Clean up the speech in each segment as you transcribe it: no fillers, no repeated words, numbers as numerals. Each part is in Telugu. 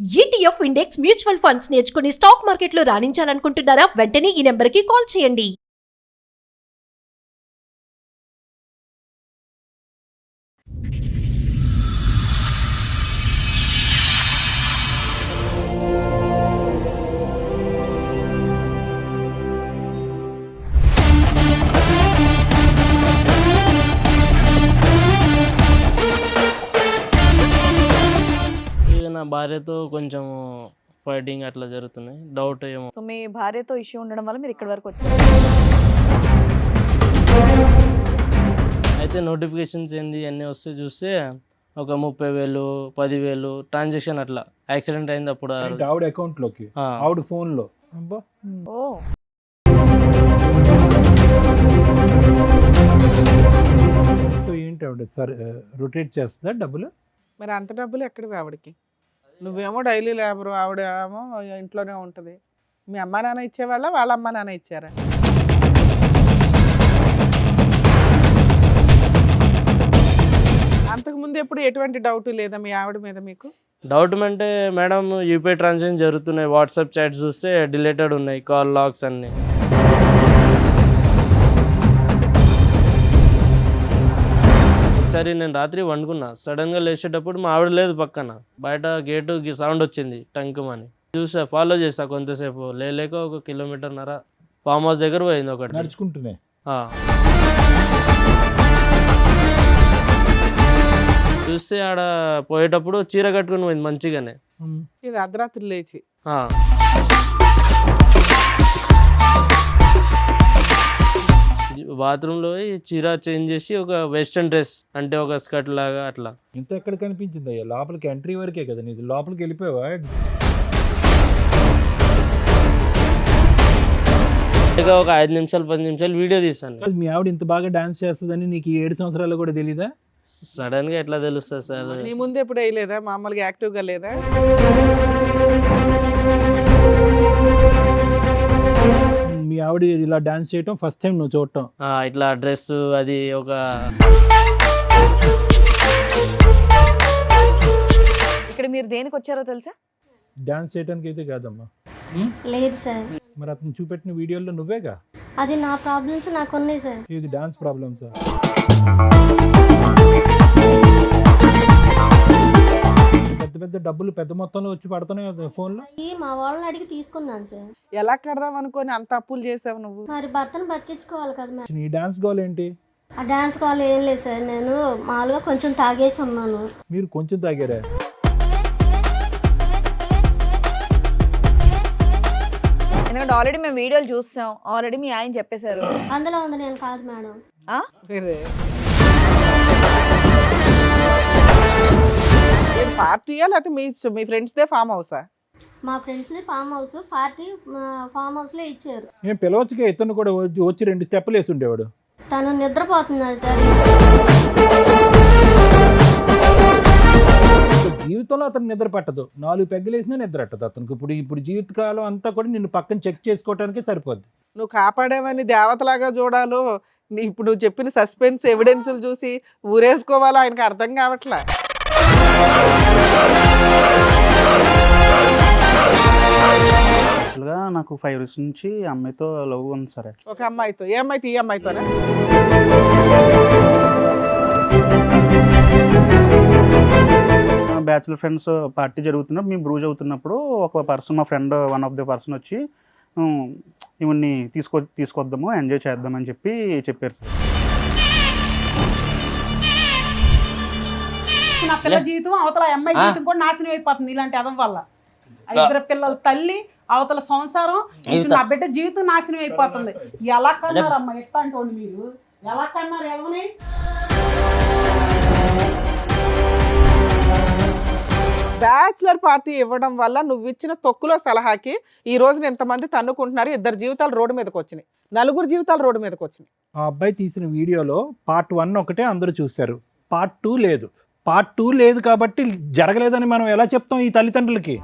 ఈటీఎఫ్ ఇండెక్స్ మ్యూచువల్ ఫండ్స్ నేర్చుకుని స్టాక్ మార్కెట్లో రాణించాలనుకుంటున్నారా? వెంటనే ఈ నెంబర్కి కాల్ చేయండి. ఇక నా భార్యతో కొంచెం ఫైటింగ్ అట్లా జరుగుతున్నాయి. డౌట్ ఏమో. సో మీ భార్యతో ఇష్యూ ఉండడం వల్ల మీరు ఇక్కడి వరకు వచ్చారు. అయితే నోటిఫికేషన్స్ ఏంది అన్నీ వస్తే చూస్తే ఒక 30,000 10,000 ట్రాన్సాక్షన్ అట్లా యాక్సిడెంట్ అయింది అప్పుడు. అంటే ఆవిడ అకౌంట్లోకి ఆ, ఆవిడ ఫోన్లో అబ్బా. ఓ సో ఏంటి ఆవిడ సార్ రొటేట్ చేస్తుందా డబ్బులు? మరి అంత డబ్బులు ఎక్కడివి ఆవిడకి? నువ్వేమో డైలీ లేబరు, ఆవిడ ఏమో ఇంట్లోనే ఉంటుంది. మీ అమ్మా నాన్న ఇచ్చేవాళ్ళ, వాళ్ళ అమ్మా నాన్న ఇచ్చారా? అంతకుముందు ఎప్పుడు ఎటువంటి డౌట్ లేదా మీ ఆవిడ మీద మీకు? డౌట్ అంటే మేడం యూపీఐ ట్రాన్సాక్షన్ జరుగుతున్నాయి, వాట్సాప్ చాట్స్ చూస్తే డిలేటెడ్ ఉన్నాయి, కాల్ లాగ్స్ అన్నీ. ఒకసారి నేను రాత్రి వండుకున్నా, సడన్గా లేచేటప్పుడు మా ఆవిడ లేదు పక్కన, బయట గేటు సౌండ్ వచ్చింది టంకుమని. చూసా, ఫాలో చేసా కొంతసేపు, లేక 1 కిలోమీటర్న్నర ఫామ్ హౌస్ దగ్గర పోయింది ఒకటి. నడుచుకుంటూనే ఆ. చూస్తే ఆడ పోయేటప్పుడు చీర కట్టుకుని పోయింది మంచిగానే. ఇది అర్ధరాత్రి లేచి ఆ. బాత్రూంలో పోయి చీర చేంజ్ చేసి ఒక వెస్ట్రన్ డ్రెస్ అంటే ఒక స్కర్ట్ లాగా అట్లా. ఇంత ఎక్కడ కనిపించింది అయ్యా? లోపలికి ఎంట్రీ వరకే కదా నీది, లోపలికి వెళ్ళిపోయావా? ఇక ఒక 5 నిమిషాలు 10 నిమిషాలు వీడియో తీసాను. కాదు, మీ ఆవిడ ఇంత బాగా డాన్స్ చేస్తుందని నీకు ఈ 7 సంవత్సరాలు కూడా తెలీదా? సడన్ గా ఎట్లా తెలుస్తుంది సార్? నీ ముందు ఎప్పుడు వేయలేదా? మామూలుగా యాక్టివ్గా లేదా? మీ ఆవిడ ఇలా డాన్స్ చేయటం ఫస్ట్ టైం నువ్వు చూడటం? ఇట్లా డ్రెస్ అది ఒక ఇక్కడ మీరు దేనికి వచ్చారో తెలుసా? డాన్స్ చేయడానికి అయితే కాదమ్మా. లేదు సార్, మరి అతను చూపెట్టిన వీడియోలో నువ్వేగా. అది నా ప్రాబ్లమ్స్ నాకు ఉన్నాయి సార్. ఇది డాన్స్ ప్రాబ్లమ్స్. పెద్ద పెద్ద డబ్బులు పెద్ద మొత్తంలో వచ్చి పడుతున్నాయి ఫోన్లో. అవి మా వాళ్ళని అడిగి తీసుకున్నాను సార్. ఎలా కడదాం అనుకొని అంత అప్పులు చేసావు నువ్వు? మరి భర్తను బతికించుకోవాలి కదా మేడం. ఈ డాన్స్ గోల్ ఏంటి? ఆ డాన్స్ కాల్ ఏం లేదు సార్, నేను మామూలుగా కొంచెం తాగేసి ఉన్నాను. మీరు కొంచెం తాగారా? ఎందుకంటే ఆల్రెడీ మేము వీడియోలు చూస్తాం, ఆల్రెడీ మీ ఆయన చెప్పేశారు. అందులో ఉంది, నేను కాదు మేడం. వేరే పార్టీయా లేకపోతే మీ ఫ్రెండ్స్దే ఫామ్ హౌసా? మా ఫ్రెండ్స్ది ఫామ్ హౌస్, పార్టీ ఫామ్ హౌస్లో ఇచ్చారు. నేను పిలవచ్చుగా, ఇతను కూడా వచ్చి 2 స్టెప్పులు వేసి ఉండేవాడు. తను నిద్రపోతున్నాడు సార్. జీవితంలో అతను నిద్ర పట్టదు, 4 పెగ్గలు వేసినా నిద్ర పట్టదు అతనికి. ఇప్పుడు జీవితకాలం అంతా కూడా నిన్ను పక్కన చెక్ చేసుకోవడానికే సరిపోద్ది. నువ్వు కాపాడేవని దేవతలాగా చూడాలో, ఇప్పుడు నువ్వు చెప్పిన సస్పెన్స్ ఎవిడెన్స్లు చూసి ఊరేసుకోవాలో ఆయనకు అర్థం కావట్లే. యాక్చువల్గా నాకు 5 ఇయర్స్ నుంచి అమ్మాయితో లవ్ ఉంది సార్. ఒక అమ్మాయితో? ఏ అమ్మాయితో? ఈ అమ్మాయితోనే? బ్యాచులర్ ఫ్రెండ్స్ పార్టీ జరుగుతున్నప్పుడు మేము బ్రూజ్ అవుతున్నప్పుడు ఒక పర్సన్, మా friend one of the person వచ్చి ఇవన్నీ తీసుకొద్దాము, ఎంజాయ్ చేద్దామని చెప్పారు సార్. నా పిల్ల జీవితం అవతల అమ్మాయి జీవితం కూడా నాశనం అయిపోతుంది ఇలాంటి అదం వల్ల. 5 పిల్లల తల్లి, అవతల సంసారం, నా బిడ్డ జీవితం నాశనం అయిపోతుంది. ఎలా కన్నారమ్మా ఇట్లాంటి మీరు? ఎలా కన్నారు? ఎవరిని? బ్యాచులర్ పార్టీ ఇవ్వడం వల్ల నువ్వు ఇచ్చిన తొక్కులో సలహాకి ఈ రోజున ఎంతమంది తన్నుకుంటున్నారు? 2 జీవితాలు రోడ్డు మీదకి వచ్చినాయి, 4 జీవితాలు రోడ్డు మీదకి వచ్చినాయి. ఆ అబ్బాయి తీసిన వీడియోలో పార్ట్ 1 ఒకటే అందరూ చూశారు, పార్ట్ 2 లేదు. పార్ట్ 2 లేదు కాబట్టి జరగలేదని మనం ఎలా చెప్తాం ఈ తల్లిదండ్రులకి?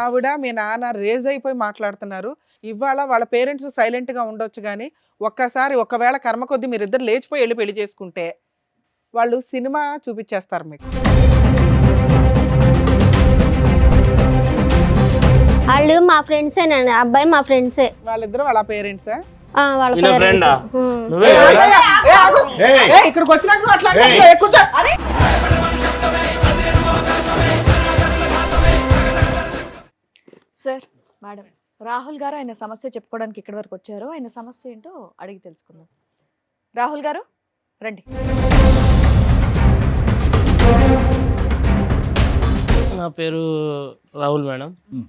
ఆవిడ మీ నాన్న రేజ్ అయిపోయి మాట్లాడుతున్నారు. ఇవాళ వాళ్ళ పేరెంట్స్ సైలెంట్గా ఉండొచ్చు, కానీ ఒక్కసారి ఒకవేళ కర్మ కొద్దీ మీరిద్దరు లేచిపోయి వెళ్ళి పెళ్లి చేసుకుంటే వాళ్ళు సినిమా చూపించేస్తారు మీకు. వాళ్ళు మా ఫ్రెండ్సేనండి, అబ్బాయి మా ఫ్రెండ్సే. వాళ్ళిద్దరు వాళ్ళ పేరెంట్సా? వాళ్ళ ఈయన friend ఆ? parents. నువ్వే ఇక్కడికి వచ్చినాక నువ్వు అట్లా కూర్చో. సార్, మేడం, రాహుల్ గారు ఆయన సమస్య చెప్పుకోవడానికి ఇక్కడి వరకు వచ్చారు. ఆయన సమస్య ఏంటో అడిగి తెలుసుకుందాం. రాహుల్ గారు రండి. నా పేరు రాహుల్ మేడం. మ్.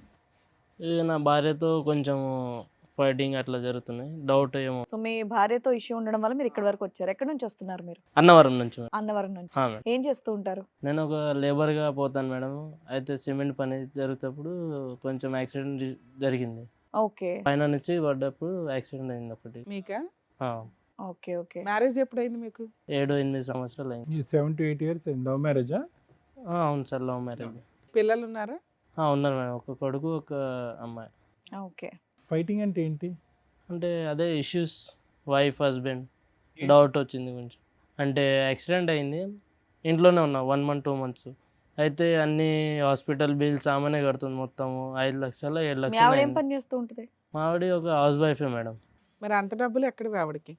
నా భార్యతో కొంచెం ఫైటింగ్ అట్లా జరుగుతున్నాయి, డౌట్ ఏమో. సో మీ భార్యతో ఇష్యూ ఉండడం వల్ల మీరు ఇక్కడి వరకు వచ్చారు. ఎక్కడి నుంచి వస్తున్నారు మీరు? అన్నవరం నుంచి మేడం. అన్నవరం నుంచి. ఆ, మేడం. ఏం చేస్తూ ఉంటారు? నేను ఒక లేబర్గా పోతాను మేడం. అయితే సిమెంట్ పని జరుగుతప్పుడు కొంచెం యాక్సిడెంట్ జరిగింది. ఓకే పైన నుంచి పడ్డప్పుడు యాక్సిడెంట్ అయింది ఒకటి. మీకా? ఆ, ఓకే ఓకే. మ్యారేజ్ ఎప్పుడైంది మీకు? 7-8 సంవత్సరాలు అయింది. ఈ 7 to 8 years లవ్ మ్యారేజా? అవును సార్, లవ్ మ్యారేజ్. పిల్లలు ఉన్నారా? ఉన్నారు మేడం, ఒక కొడుకు ఒక అమ్మాయి. ఓకే. ఫైటింగ్ అంటే ఏంటి? అంటే అదే ఇష్యూస్, వైఫ్ హస్బెండ్ డౌట్ వచ్చింది కొంచెం. అంటే యాక్సిడెంట్ అయింది, ఇంట్లోనే ఉన్నా 1 month 2 months. అయితే అన్ని హాస్పిటల్ బిల్స్ ఆమెనే కడుతుంది, మొత్తము 5 లక్షలు 7 మీ లక్షలు ఆవిడ ఏం అయింది. పని చేస్తూ ఉంటుంది? మా ఆవిడ ఒక హౌస్ వైఫే మేడం. మరి అంత డబ్బులు ఎక్కడివి ఆవిడకి?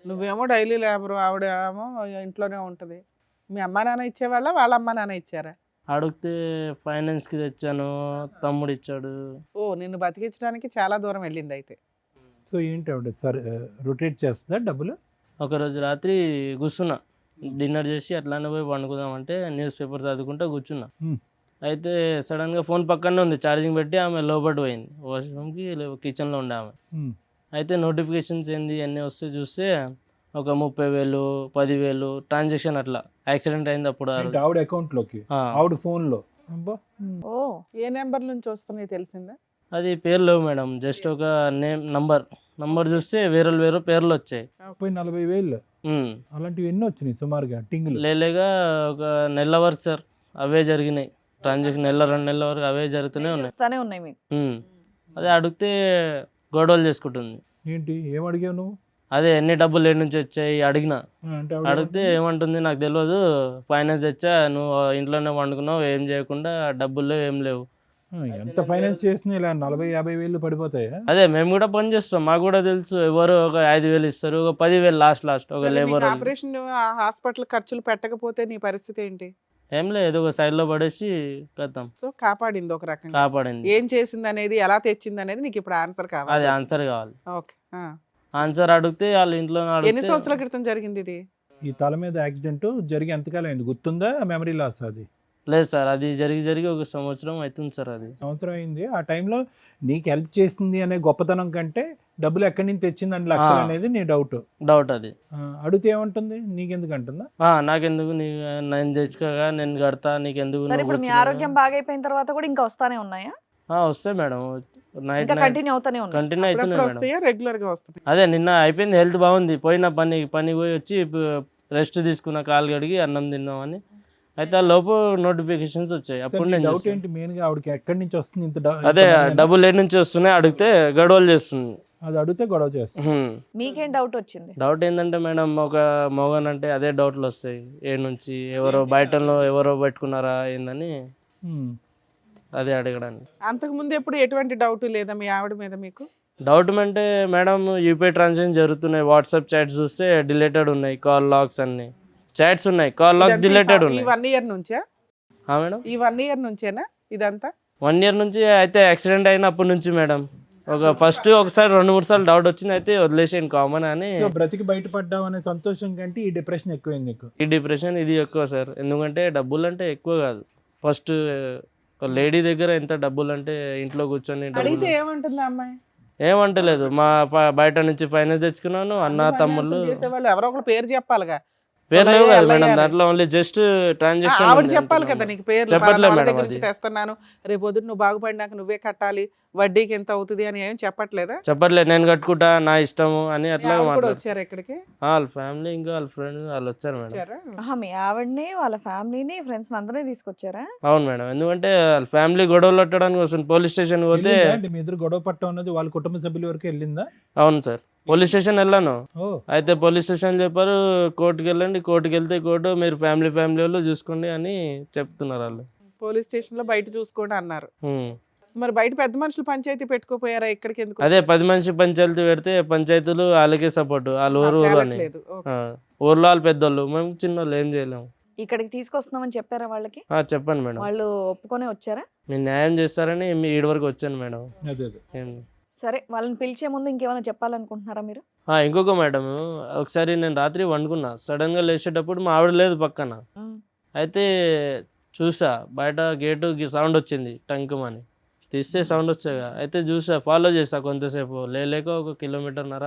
నువ్వేమో డైలీ లేబరు, ఆవిడ ఏమో ఇంట్లోనే ఉంటుంది. మీ అమ్మా నాన్న ఇచ్చేవాళ్ళ, వాళ్ళ అమ్మా నాన్న ఇచ్చారా? అడిగితే ఫైనాన్స్కి తెచ్చాను, తమ్ముడు ఇచ్చాడు. ఓ, నిన్ను బతికించడానికి చాలా దూరం వెళ్ళింది అయితే. సో ఏంటి ఆవిడ సార్ రొటేట్ చేస్తుందా డబ్బులు? ఒకరోజు రాత్రి కూర్చున్నా, డిన్నర్ చేసి అట్లానే పోయి పండుకుందామంటే న్యూస్ పేపర్ చదువుకుంటూ కూర్చున్నా. Hmm. అయితే సడన్గా ఫోన్ పక్కనే ఉంది, ఛార్జింగ్ పెట్టి ఆమె లోపల పోయింది, వాష్రూమ్కి కిచెన్లో ఉండే ఆమె. Hmm. అయితే నోటిఫికేషన్స్ ఏంది అన్నీ వస్తే చూస్తే ఒక 30,000 10,000 ట్రాన్సాక్షన్ అట్లా యాక్సిడెంట్ అయింది అప్పుడు. ఏంటి ఆవిడ అకౌంట్లోకి, ఆ, ఆవిడ ఫోన్లో? అబ్బా. ఓ, ఏ నెంబర్ నుంచి వస్తున్నాయి తెలిసిందా? అది పేరు లేవు మేడం, జస్ట్ ఒక నంబర్ చూస్తే వేరే పేర్లు వచ్చాయి. 40,000 ఉమ్. అలాంటివి ఎన్ని వచ్చినాయి సుమారుగా టింగులు? లేలేగా ఒక నెల వరకు సార్ అవే జరిగినాయి ట్రాన్సాక్షన్, 1-2 నెలల వరకు అవే జరుగుతూనే ఉన్నాయి. వస్తానే ఉన్నాయి మీకు. ఉమ్. అదే అడిగితే గొడవలు చేసుకుంటుంది. ఏంటి ఏం అడిగావు నువ్వు? అదే ఎన్ని డబ్బులు ఏడు నుంచి వచ్చాయి అడిగినా. అంటే ఆవిడ అడిగితే ఏమంటుంది, నాకు తెలియదు, ఫైనాన్స్ తెచ్చా, నువ్వు ఇంట్లోనే వండుకున్నావు, ఏం చేయకుండా డబ్బులు లేవు, ఏం లేవు. ఎంత ఫైనాన్స్ చేసినా ఇలా 40,000-50,000 పడిపోతాయా? అదే మేము కూడా పని చేస్తాం, మాకు కూడా తెలుసు. ఎవరు ఒక 5,000 ఇస్తారు, ఒక 10,000 లాస్ట్ ఒక లేబర్. ఆపరేషన్ హాస్పిటల్ ఖర్చులు పెట్టకపోతే నీ పరిస్థితి ఏంటి? ఏం లేదు, ఏదో ఒక సైడ్లో పడేసి కథం. సో కాపాడింది ఒక రకంగా. కాపాడింది. ఏం చేసింది అనేది, ఎలా తెచ్చింది అనేది నీకు ఇప్పుడు ఆన్సర్ అది కావాలి. ఆన్సర్ కావాలి. ఓకే. ఆన్సర్ అడిగితే వాళ్ళ ఇంట్లో ఎన్ని అడిగితే సంవత్సరాల క్రితం జరిగింది ఇది? ఈ తల మీద యాక్సిడెంట్ జరిగి ఎంతకాలం అయింది గుర్తుందా? మెమరీ లాస్ అది? లేదు సార్, అది జరిగి ఒక సంవత్సరం అవుతుంది సార్. అది సంవత్సరం అయింది. ఆ టైంలో నీకు హెల్ప్ చేసింది అనే గొప్పతనం కంటే డబ్బులు ఎక్కడి నుంచి తెచ్చింది అని లక్షలు అనేది నీ డౌట్. అది అడిగితే ఏమంటుంది? నీకెందుకు అంటుందా? నాకెందుకు, నేను తెచ్చుకోగా నేను కడతా, నీకెందుకు, సరే, నువ్వు ఇప్పుడు మీ కూర్చున్నావు. ఆరోగ్యం బాగైపోయిన తర్వాత కూడా ఇంకా వస్తానే ఉన్నాయా? వస్తాయి మేడం, నైట్ ఇంకా కంటిన్యూ అవుతానే ఉన్నాయి? కంటిన్యూ అవుతున్నాయి అప్పుడప్పుడు మేడం. వస్తాయా, రెగ్యులర్ గా వస్తాయి? అదే నిన్న అయిపోయింది, హెల్త్ బాగుంది, పోయిన పని పోయి వచ్చి రెస్ట్ తీసుకున్న, కాలు కడిగి అన్నం తిన్నామని. అయితే ఆ లోపు నోటిఫికేషన్స్ వచ్చాయి, అప్పుడు నేను డౌట్ చూస్తున్నా. ఏంటి మెయిన్ గా ఆవిడకి ఎక్కడి నుంచి వస్తుంది ఇంత అదే డబ్బులు ఏడు నుంచి వస్తున్నాయి అడిగితే గొడవలు చేస్తుంది. అది అడిగితే గొడవ చేస్తుంది. మీకేం డౌట్ వచ్చింది? డౌట్ ఏంటంటే మేడం, ఒక మోగన్ అంటే అదే డౌట్లు వస్తాయి ఏడు నుంచి, బయటలో ఎవరో పెట్టుకున్నారా ఏందని అదే అడగడానికి. అంతకు ముందు ఎప్పుడు ఎటువంటి డౌట్ లేదా మీ ఆవిడ మీద మీకు? డౌట్ అంటే మేడం, యూపీఐ ట్రాన్సాక్షన్ జరుగుతున్నాయి, వాట్సాప్ చాట్స్ చూస్తే డిలేటెడ్ ఉన్నాయి, కాల్ లాగ్స్ అన్ని చాట్స్ ఉన్నాయి, కాల్ లాగ్స్ డిలేటెడ్ ఈ ఉన్నాయి. 1 year నుంచా? మేడం ఈ 1 year నుంచేనా ఇదంతా? 1 year నుంచి. అయితే యాక్సిడెంట్ అయినప్పటి నుంచి మేడం, ఫస్ట్ ఒకసారి 2-3 సార్లు డౌట్ వచ్చింది, అయితే వదిలేసాను కామన్ అని. సో బ్రతికి బయటపడ్డావు అనే సంతోషం కంటే ఈ డిప్రెషన్ ఎక్కువైంది నీకు? ఈ డిప్రెషన్ ఇది ఎక్కువ సార్, ఎందుకంటే డబ్బులు అంటే ఎక్కువ కాదు. ఫస్ట్ ఒక లేడీ దగ్గర ఎంత డబ్బులు అంటే ఇంట్లో కూర్చొని అడిగితే డబ్బులు ఏమంటుంది ఆ అమ్మాయి? ఏమంటలేదు, మా బయట నుంచి ఫైనాన్స్ తెచ్చుకున్నాను, అన్న తమ్ముళ్ళు. చేసేవాళ్ళు ఎవరో ఒకరు పేరు చెప్పాలిగా. పేరు లేవు కదా మేడం, అల్లయ్య దాంట్లో ఓన్లీ జస్ట్ ట్రాన్సాక్షన్. ఆవిడ చెప్పాలి కదా నీకు పేరు, చెప్పట్లే వాళ్ళ మేడం దగ్గర నుంచి అది. తెస్తున్నాను, రేపు పొద్దున్న నువ్వు బాగుపడినాక నువ్వే కట్టాలి, వడ్డీకి ఎంత అవుతుంది అని ఏం చెప్పట్లేదా? చెప్పట్లేదు, నేను కట్టుకుంటా నా ఇష్టము అని మీ అట్లా ఆవిడ కూడా మాట్లాడు. వచ్చారు ఇక్కడికి? వాళ్ళ ఫ్యామిలీ ఇంకా వాళ్ళ ఫ్రెండ్ వాళ్ళు వచ్చారు మేడం. వచ్చారా? మీ ఆవిడని వాళ్ళ ఫ్యామిలీని ఫ్రెండ్స్ అందరినీ తీసుకొచ్చారా? అవును మేడం, ఎందుకంటే వాళ్ళ ఫ్యామిలీ గొడవలు పెట్టడానికి వస్తుంది. పోలీస్ స్టేషన్ పోతే వెళ్ళిందా? అంటే మీ ఇద్దరు గొడవ పట్టం అన్నది వాళ్ళ కుటుంబ సభ్యుల వరకు వెళ్ళిందా? అవును సార్, పోలీస్ స్టేషన్ వెళ్ళాను. ఓ అయితే పోలీస్ స్టేషన్ చెప్పారు కోర్టుకి వెళ్ళండి, కోర్టుకి వెళ్తే కోర్టు మీరు ఫ్యామిలీ వాళ్ళు చూసుకోండి అని చెప్తున్నారు వాళ్ళు. పోలీస్ స్టేషన్ లో బయట చూసుకోండి అన్నారు. ఉమ్. మరి బయట పెద్ద మనుషులు పంచాయతీ పెట్టుకోపోయారా? ఇక్కడికి ఎందుకు అదే 10 మనిషి పంచాయతీ పెడితే పంచాయతీలు వాళ్ళకే సపోర్ట్, వాళ్ళ ఊరు అని. తేలట్లేదు? ఓకే. ఊర్లో వాళ్ళు పెద్దోళ్ళు, మేము చిన్నోళ్ళు ఏం చేయలేము. ఇక్కడికి తీసుకొస్తున్నామని చెప్పారా వాళ్ళకి? చెప్పండి మేడం, వాళ్ళు ఒప్పుకొని వచ్చారా? మీరు న్యాయం చేస్తారని మీ ఈడి వరకు వచ్చాను మేడం. అదే అదే. సరే, వాళ్ళని పిలిచే ముందు ఇంకేమైనా చెప్పాలనుకుంటున్నారా మీరు? ఇంకొక మేడం, ఒకసారి నేను రాత్రి వండుకున్నా, సడన్గా లేచేటప్పుడు మా ఆవిడ లేదు పక్కన. అయితే చూసా బయట గేటు సౌండ్ వచ్చింది టంకుమని, తీస్తే సౌండ్ వచ్చాగా. అయితే చూసా, ఫాలో చేసా కొంతసేపు, లేక 1 కిలోమీటర్న్నర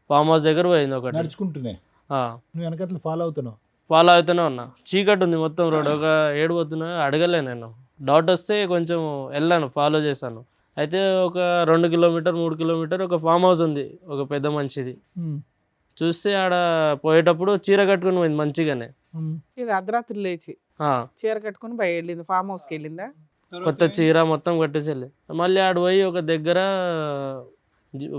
ఫామ్ హౌస్ దగ్గర పోయింది ఒకటి. నడుచుకుంటూనే నువ్వు వెనకట్లు ఫాలో అవుతున్నావు? ఫాలో అవుతూనే ఉన్నా, చీకటి ఉంది మొత్తం రోడ్, ఒక ఏడు పోతున్నా అడగలే నేను. డౌట్ వస్తే కొంచెం వెళ్ళాను, ఫాలో చేశాను. అయితే ఒక 2 కిలోమీటర్ 3 కిలోమీటర్ ఒక ఫామ్ హౌస్ ఉంది, ఒక పెద్ద మనిషిది. చూస్తే ఆడ పోయేటప్పుడు చీర కట్టుకుని పోయింది మంచిగానే. ఇది అర్ధరాత్రి లేచి చీర కట్టుకుని బయట వెళ్ళింది, ఫామ్ హౌస్కి వెళ్ళిందా? కొత్త చీర మొత్తం కట్టేసేది. మళ్ళీ ఆడ పోయి ఒక దగ్గర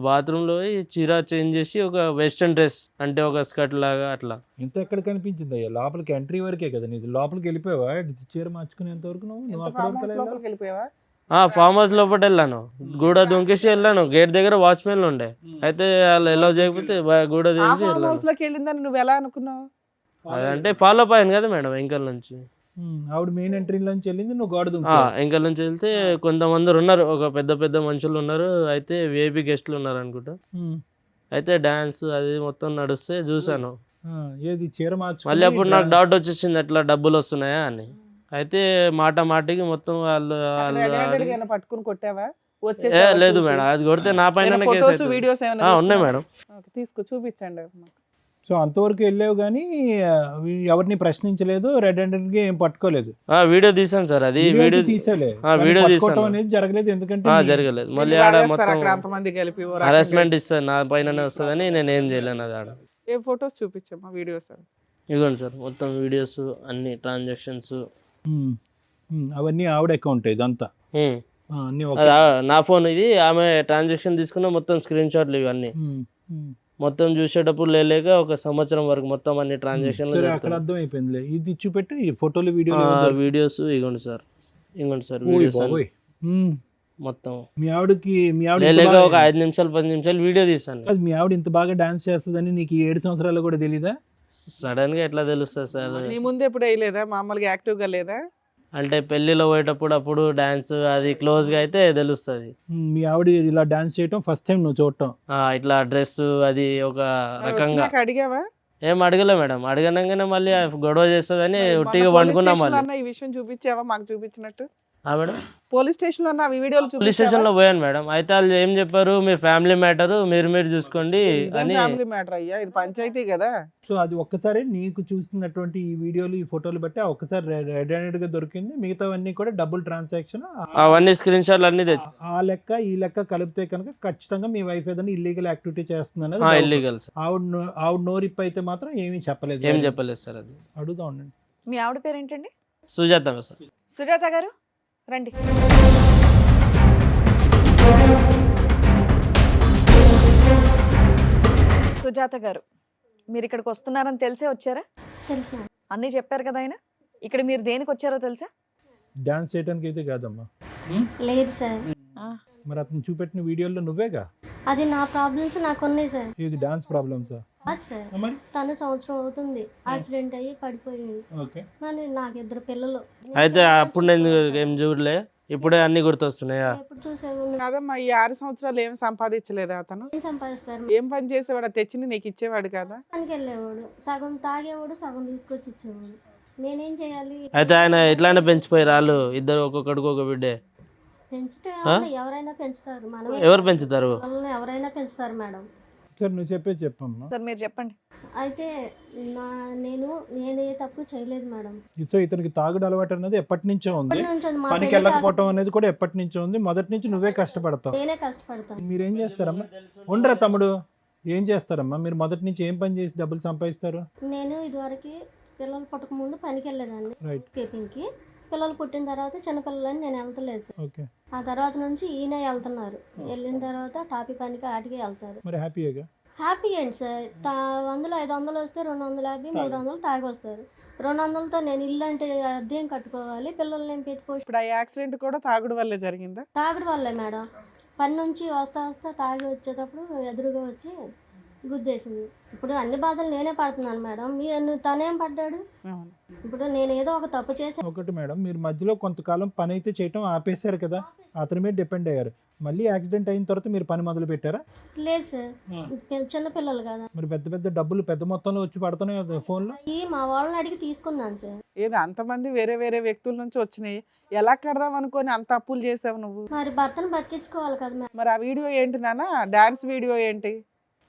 బాత్రూంలో పోయి చీర చేంజ్ చేసి ఒక వెస్ట్రన్ డ్రెస్ అంటే ఒక స్కర్ట్ లాగా అట్లా. ఇంత ఎక్కడ కనిపించింది అయ్యా? లోపలికి ఎంట్రీ వరకే కదా నీది, లోపలికి వెళ్ళిపోయావా? చీర మార్చుకునేంత వరకు నువ్వు అక్కడ ఫామ్ వరకు హౌస్ వెళ్ళావా? లోపలికి వెళ్ళిపోయావా? ఫామ్ హౌస్ లోపల వెళ్ళాను, గూడ దొంకేసి వెళ్ళాను. గేట్ దగ్గర వాచ్మెన్ ఉండే, అయితే వాళ్ళు ఎలా చేయకపోతే గూడ ఆ దించి ఫామ్ వెళ్ళాను. హౌస్ లోకి వెళ్ళిందని నువ్వు ఎలా అనుకున్నావు? అదంటే ఫాలో అప్ అయ్యాను కదా మేడం వెంకల్ నుంచి. ఆవిడ మెయిన్ ఎంట్రీలోంచి వెళ్ళింది, నువ్వు గోడ దుంకావు. వెంకల్ నుంచి వెళ్తే కొంతమంది ఉన్నారు, ఒక పెద్ద పెద్ద మనుషులు ఉన్నారు, అయితే విఐపి గెస్ట్లు ఉన్నారు అనుకుంటా. అయితే డాన్స్ అది మొత్తం నడుస్తే చూసాను. ఏది చీర మార్చు? మళ్ళీ అప్పుడు నాకు డౌట్ వచ్చేసింది, ఎట్లా డబ్బులు వస్తున్నాయా అని. అయితే మాటికి మొత్తం వాళ్ళు పట్టుకుని కొట్టావా? లేదు మేడం, అది కొడితే నా పైన ఫోటోస్ వీడియోస్ ఏమైనా ఉన్నాయి మేడం. తీసుకో చూపించండి. సో అంతవరకు వెళ్ళావు కానీ ఎవరిని ప్రశ్నించలేదు, రెడ్ హ్యాండెడ్ గా ఏం పట్టుకోలేదు. వీడియో తీసాను సార్, అది వీడియో తీసేలే, వీడియో తీసాను అనేది జరగలేదు. ఎందుకంటే జరగలేదు. మళ్ళీ ఆడ మొత్తం అంతమంది కలిపి హరాస్మెంట్ ఇస్తుంది, నా పైననే వస్తుందని నేను ఏం చేయలేను. అది ఆడ ఏ ఫోటోస్ చూపించమ్మా, వీడియోస్? ఇదిగోండి సార్, మొత్తం వీడియోస్ అన్ని ట్రాన్సాక్షన్స్ అవన్నీ ఆవిడ అకౌంట్ ఇదంతా. అన్ని నా ఫోన్ ఇది, ఆమె ట్రాన్సాక్షన్ తీసుకున్న మొత్తం స్క్రీన్ షాట్లు ఇవన్నీ మొత్తం చూసేటప్పుడు లేక 1 సంవత్సరం వరకు మొత్తం అన్ని ట్రాన్సాక్షన్లు అక్కడ అర్థం అయిపోయింది. ఇది చూపెట్టి ఈ ఫోటోలు వీడియోస్ ఇగోండి సార్, వీడియోస్ మొత్తం. మీ ఆవిడకి లేక ఒక 5 నిమిషాలు 10 నిమిషాలు వీడియో తీసాను. మీ ఆవిడ ఇంత బాగా డాన్స్ చేస్తుందని నీకు 7 సంవత్సరాలు కూడా తెలీదా? సడన్ గా ఎట్లా తెలుస్తుంది సార్? నీ ముందు ఎప్పుడు వేయలేదా? మామూలుగా యాక్టివ్ గా లేదా? అంటే పెళ్లిలో పోయేటప్పుడు అప్పుడు డాన్స్ అది క్లోజ్ గా అయితే తెలుస్తుంది. మీ ఆవిడ ఇలా డాన్స్ చేయటం ఫస్ట్ టైం నువ్వు చూడటం? ఇట్లా డ్రెస్ అది ఒక రకంగా. అడిగావా? ఏం అడగలే మేడం, అడగనంగానే మళ్ళీ గొడవ చేస్తుందని ఉట్టిగా వండుకున్నాం. మళ్ళీ ఈ విషయం చూపించావా మాకు చూపించినట్టు? మేడం పోలీస్ స్టేషన్ లో వీడియోలు పోలీస్ స్టేషన్ లో పోయాను మేడం. అయితే వాళ్ళు ఏం చెప్పారు, మీ ఫ్యామిలీ మ్యాటర్ మీరు చూసుకోండి అని. ఫ్యామిలీ మ్యాటర్ అయ్యా, ఇది పంచాయతీ కదా. సో అది ఒక్కసారి నీకు చూసినటువంటి ఈ వీడియోలు ఈ ఫోటోలు బట్టి ఒక్కసారి రెడ్ హ్యాండెడ్ గా దొరికింది, మిగతావన్నీ కూడా డబుల్ ట్రాన్సాక్షన్. అవన్నీ స్క్రీన్ షాట్లు అన్ని తెచ్చి ఆ లెక్క ఈ లెక్క కలిపితే కనుక ఖచ్చితంగా మీ వైఫ్ ఏదైనా ఇల్లీగల్ యాక్టివిటీ చేస్తుంది అనేది. Illegal sir. ఆవిడ నోరిప్ అయితే మాత్రం ఏమీ చెప్పలేదు. ఏం చెప్పలేదు సార్. అది అడుగుతా ఉండండి. మీ ఆవిడ పేరేంటండి? సుజాత సార్. సుజాత గారు రండి. సుజాత గారు, మీరు ఇక్కడికి వస్తున్నారని తెలిసే వచ్చారా? తెలుసు. అన్నీ చెప్పారు కదా ఆయన. ఇక్కడ మీరు దేనికి వచ్చారో తెలుసా? డాన్స్ చేయడానికి అయితే కాదమ్మా. లేదు సార్. మరి అతను చూపెట్టిన వీడియోలో నువ్వేగా. అది నా ప్రాబ్లమ్స్ నాకు ఉన్నాయి సార్. ఇది డాన్స్ ప్రాబ్లమ్సా? అది సార్, తను సంవత్సరం అవుతుంది యాక్సిడెంట్ అయ్యి పడిపోయింది. కానీ నాకు 2 పిల్లలు. అయితే అప్పుడు నేను ఏం చూడలే, ఇప్పుడే అన్ని గుర్తొస్తున్నాయా? ఎప్పుడు చూసావు? కాదమ్మా, ఈ 6 సంవత్సరాలు ఏం సంపాదించలేదా అతను? ఏం సంపాదిస్తారు? ఏం పని చేసేవాడు? తెచ్చి నీకు ఇచ్చేవాడు కదా? పనికి వెళ్ళేవాడు, సగం తాగేవాడు, సగం తీసుకొచ్చి ఇచ్చేవాడు. నేనేం చేయాలి? అయితే ఆయన ఇట్లానే పెంచిపోయారు వాళ్ళు ఇద్దరు, ఒక్కొక్కడికి ఒక బిడ్డే. పెంచుతే ఎవరైనా పెంచుతారు. మనం ఎవరు పెంచుతారు? ఎవరైనా పెంచుతారు మేడం. సరే నువ్వు చెప్పమ్మా. సార్ మీరు చెప్పండి. అయితే నేను ఏ తప్పు చేయలేదు మేడం. సో ఇతనికి తాగుడు అలవాటు అనేది ఎప్పటి నుంచో ఉంది, ఇప్పటి నుంచి అది మా పనికి పెళ్లి వెళ్ళకపోవటం అనేది కూడా ఎప్పటి నుంచో ఉంది. మొదటి నుంచి నువ్వే కష్టపడతావు. నేనే కష్టపడతాను. మీరేం చేస్తారమ్మా? ఉండరా తమ్ముడు, ఏం చేస్తారమ్మా మీరు? మొదటి నుంచి ఏం పని చేసి డబ్బులు సంపాదిస్తారు? నేను ఇదివరకు పిల్లలు పుట్టక ముందు పనికి వెళ్ళేదాన్ని రైట్. స్కేపింగ్కి. పిల్లలు పుట్టిన తర్వాత చిన్నపిల్లలని నేను వెళ్తలేదు సార్. ఓకే. ఆ తర్వాత నుంచి ఈయన వెళ్తున్నారు. వెళ్ళిన తర్వాత టాపీ పనికి ఆటికి వెళ్తారు. మరి హ్యాపీగా? హ్యాపీ ఏంటి సార్? 100 500 వస్తే 250 300 తాగి వస్తారు. 200తో నేను ఇల్లు అంటే అద్దెం కట్టుకోవాలి, పిల్లల్ని ఏం పెట్టుకోవచ్చు. ఇప్పుడు ఆ యాక్సిడెంట్ కూడా తాగుడు వల్లే జరిగిందా? తాగడం వల్లే మేడం. పని నుంచి వస్తా తాగి వచ్చేటప్పుడు ఎదురుగా వచ్చి గుద్దేసింది. ఇప్పుడు అన్ని బాధలు నేనే పడుతున్నాను మేడం. తనేం పడ్డాడు? అవును. ఇప్పుడు నేను ఏదో ఒక తప్పు చేసి ఒకటి మేడం, మీరు మధ్యలో కొంతకాలం పని అయితే చేయటం ఆపేశారు కదా, అతని మీద డిపెండ్ అయ్యారు. మళ్ళీ యాక్సిడెంట్ అయిన తర్వాత మీరు పని మొదలు పెట్టారా? లేదు సార్, చిన్న పిల్లలు కదా. మరి పెద్ద డబ్బులు పెద్ద మొత్తంలో వచ్చి పడుతున్నాయి కదా ఫోన్లో. అయ్యి మా వాళ్ళని అడిగి తీసుకున్నాను సార్. ఏదో అంతమంది వేరే వేరే వ్యక్తుల నుంచి వచ్చినాయి, ఎలా కడదాం అనుకొని అంత అప్పులు చేసావు నువ్వు? మరి భర్తను బతికించుకోవాలి కదా మేడం. మరి ఆ వీడియో ఏంటి నాన్న? డాన్స్ వీడియో ఏంటి?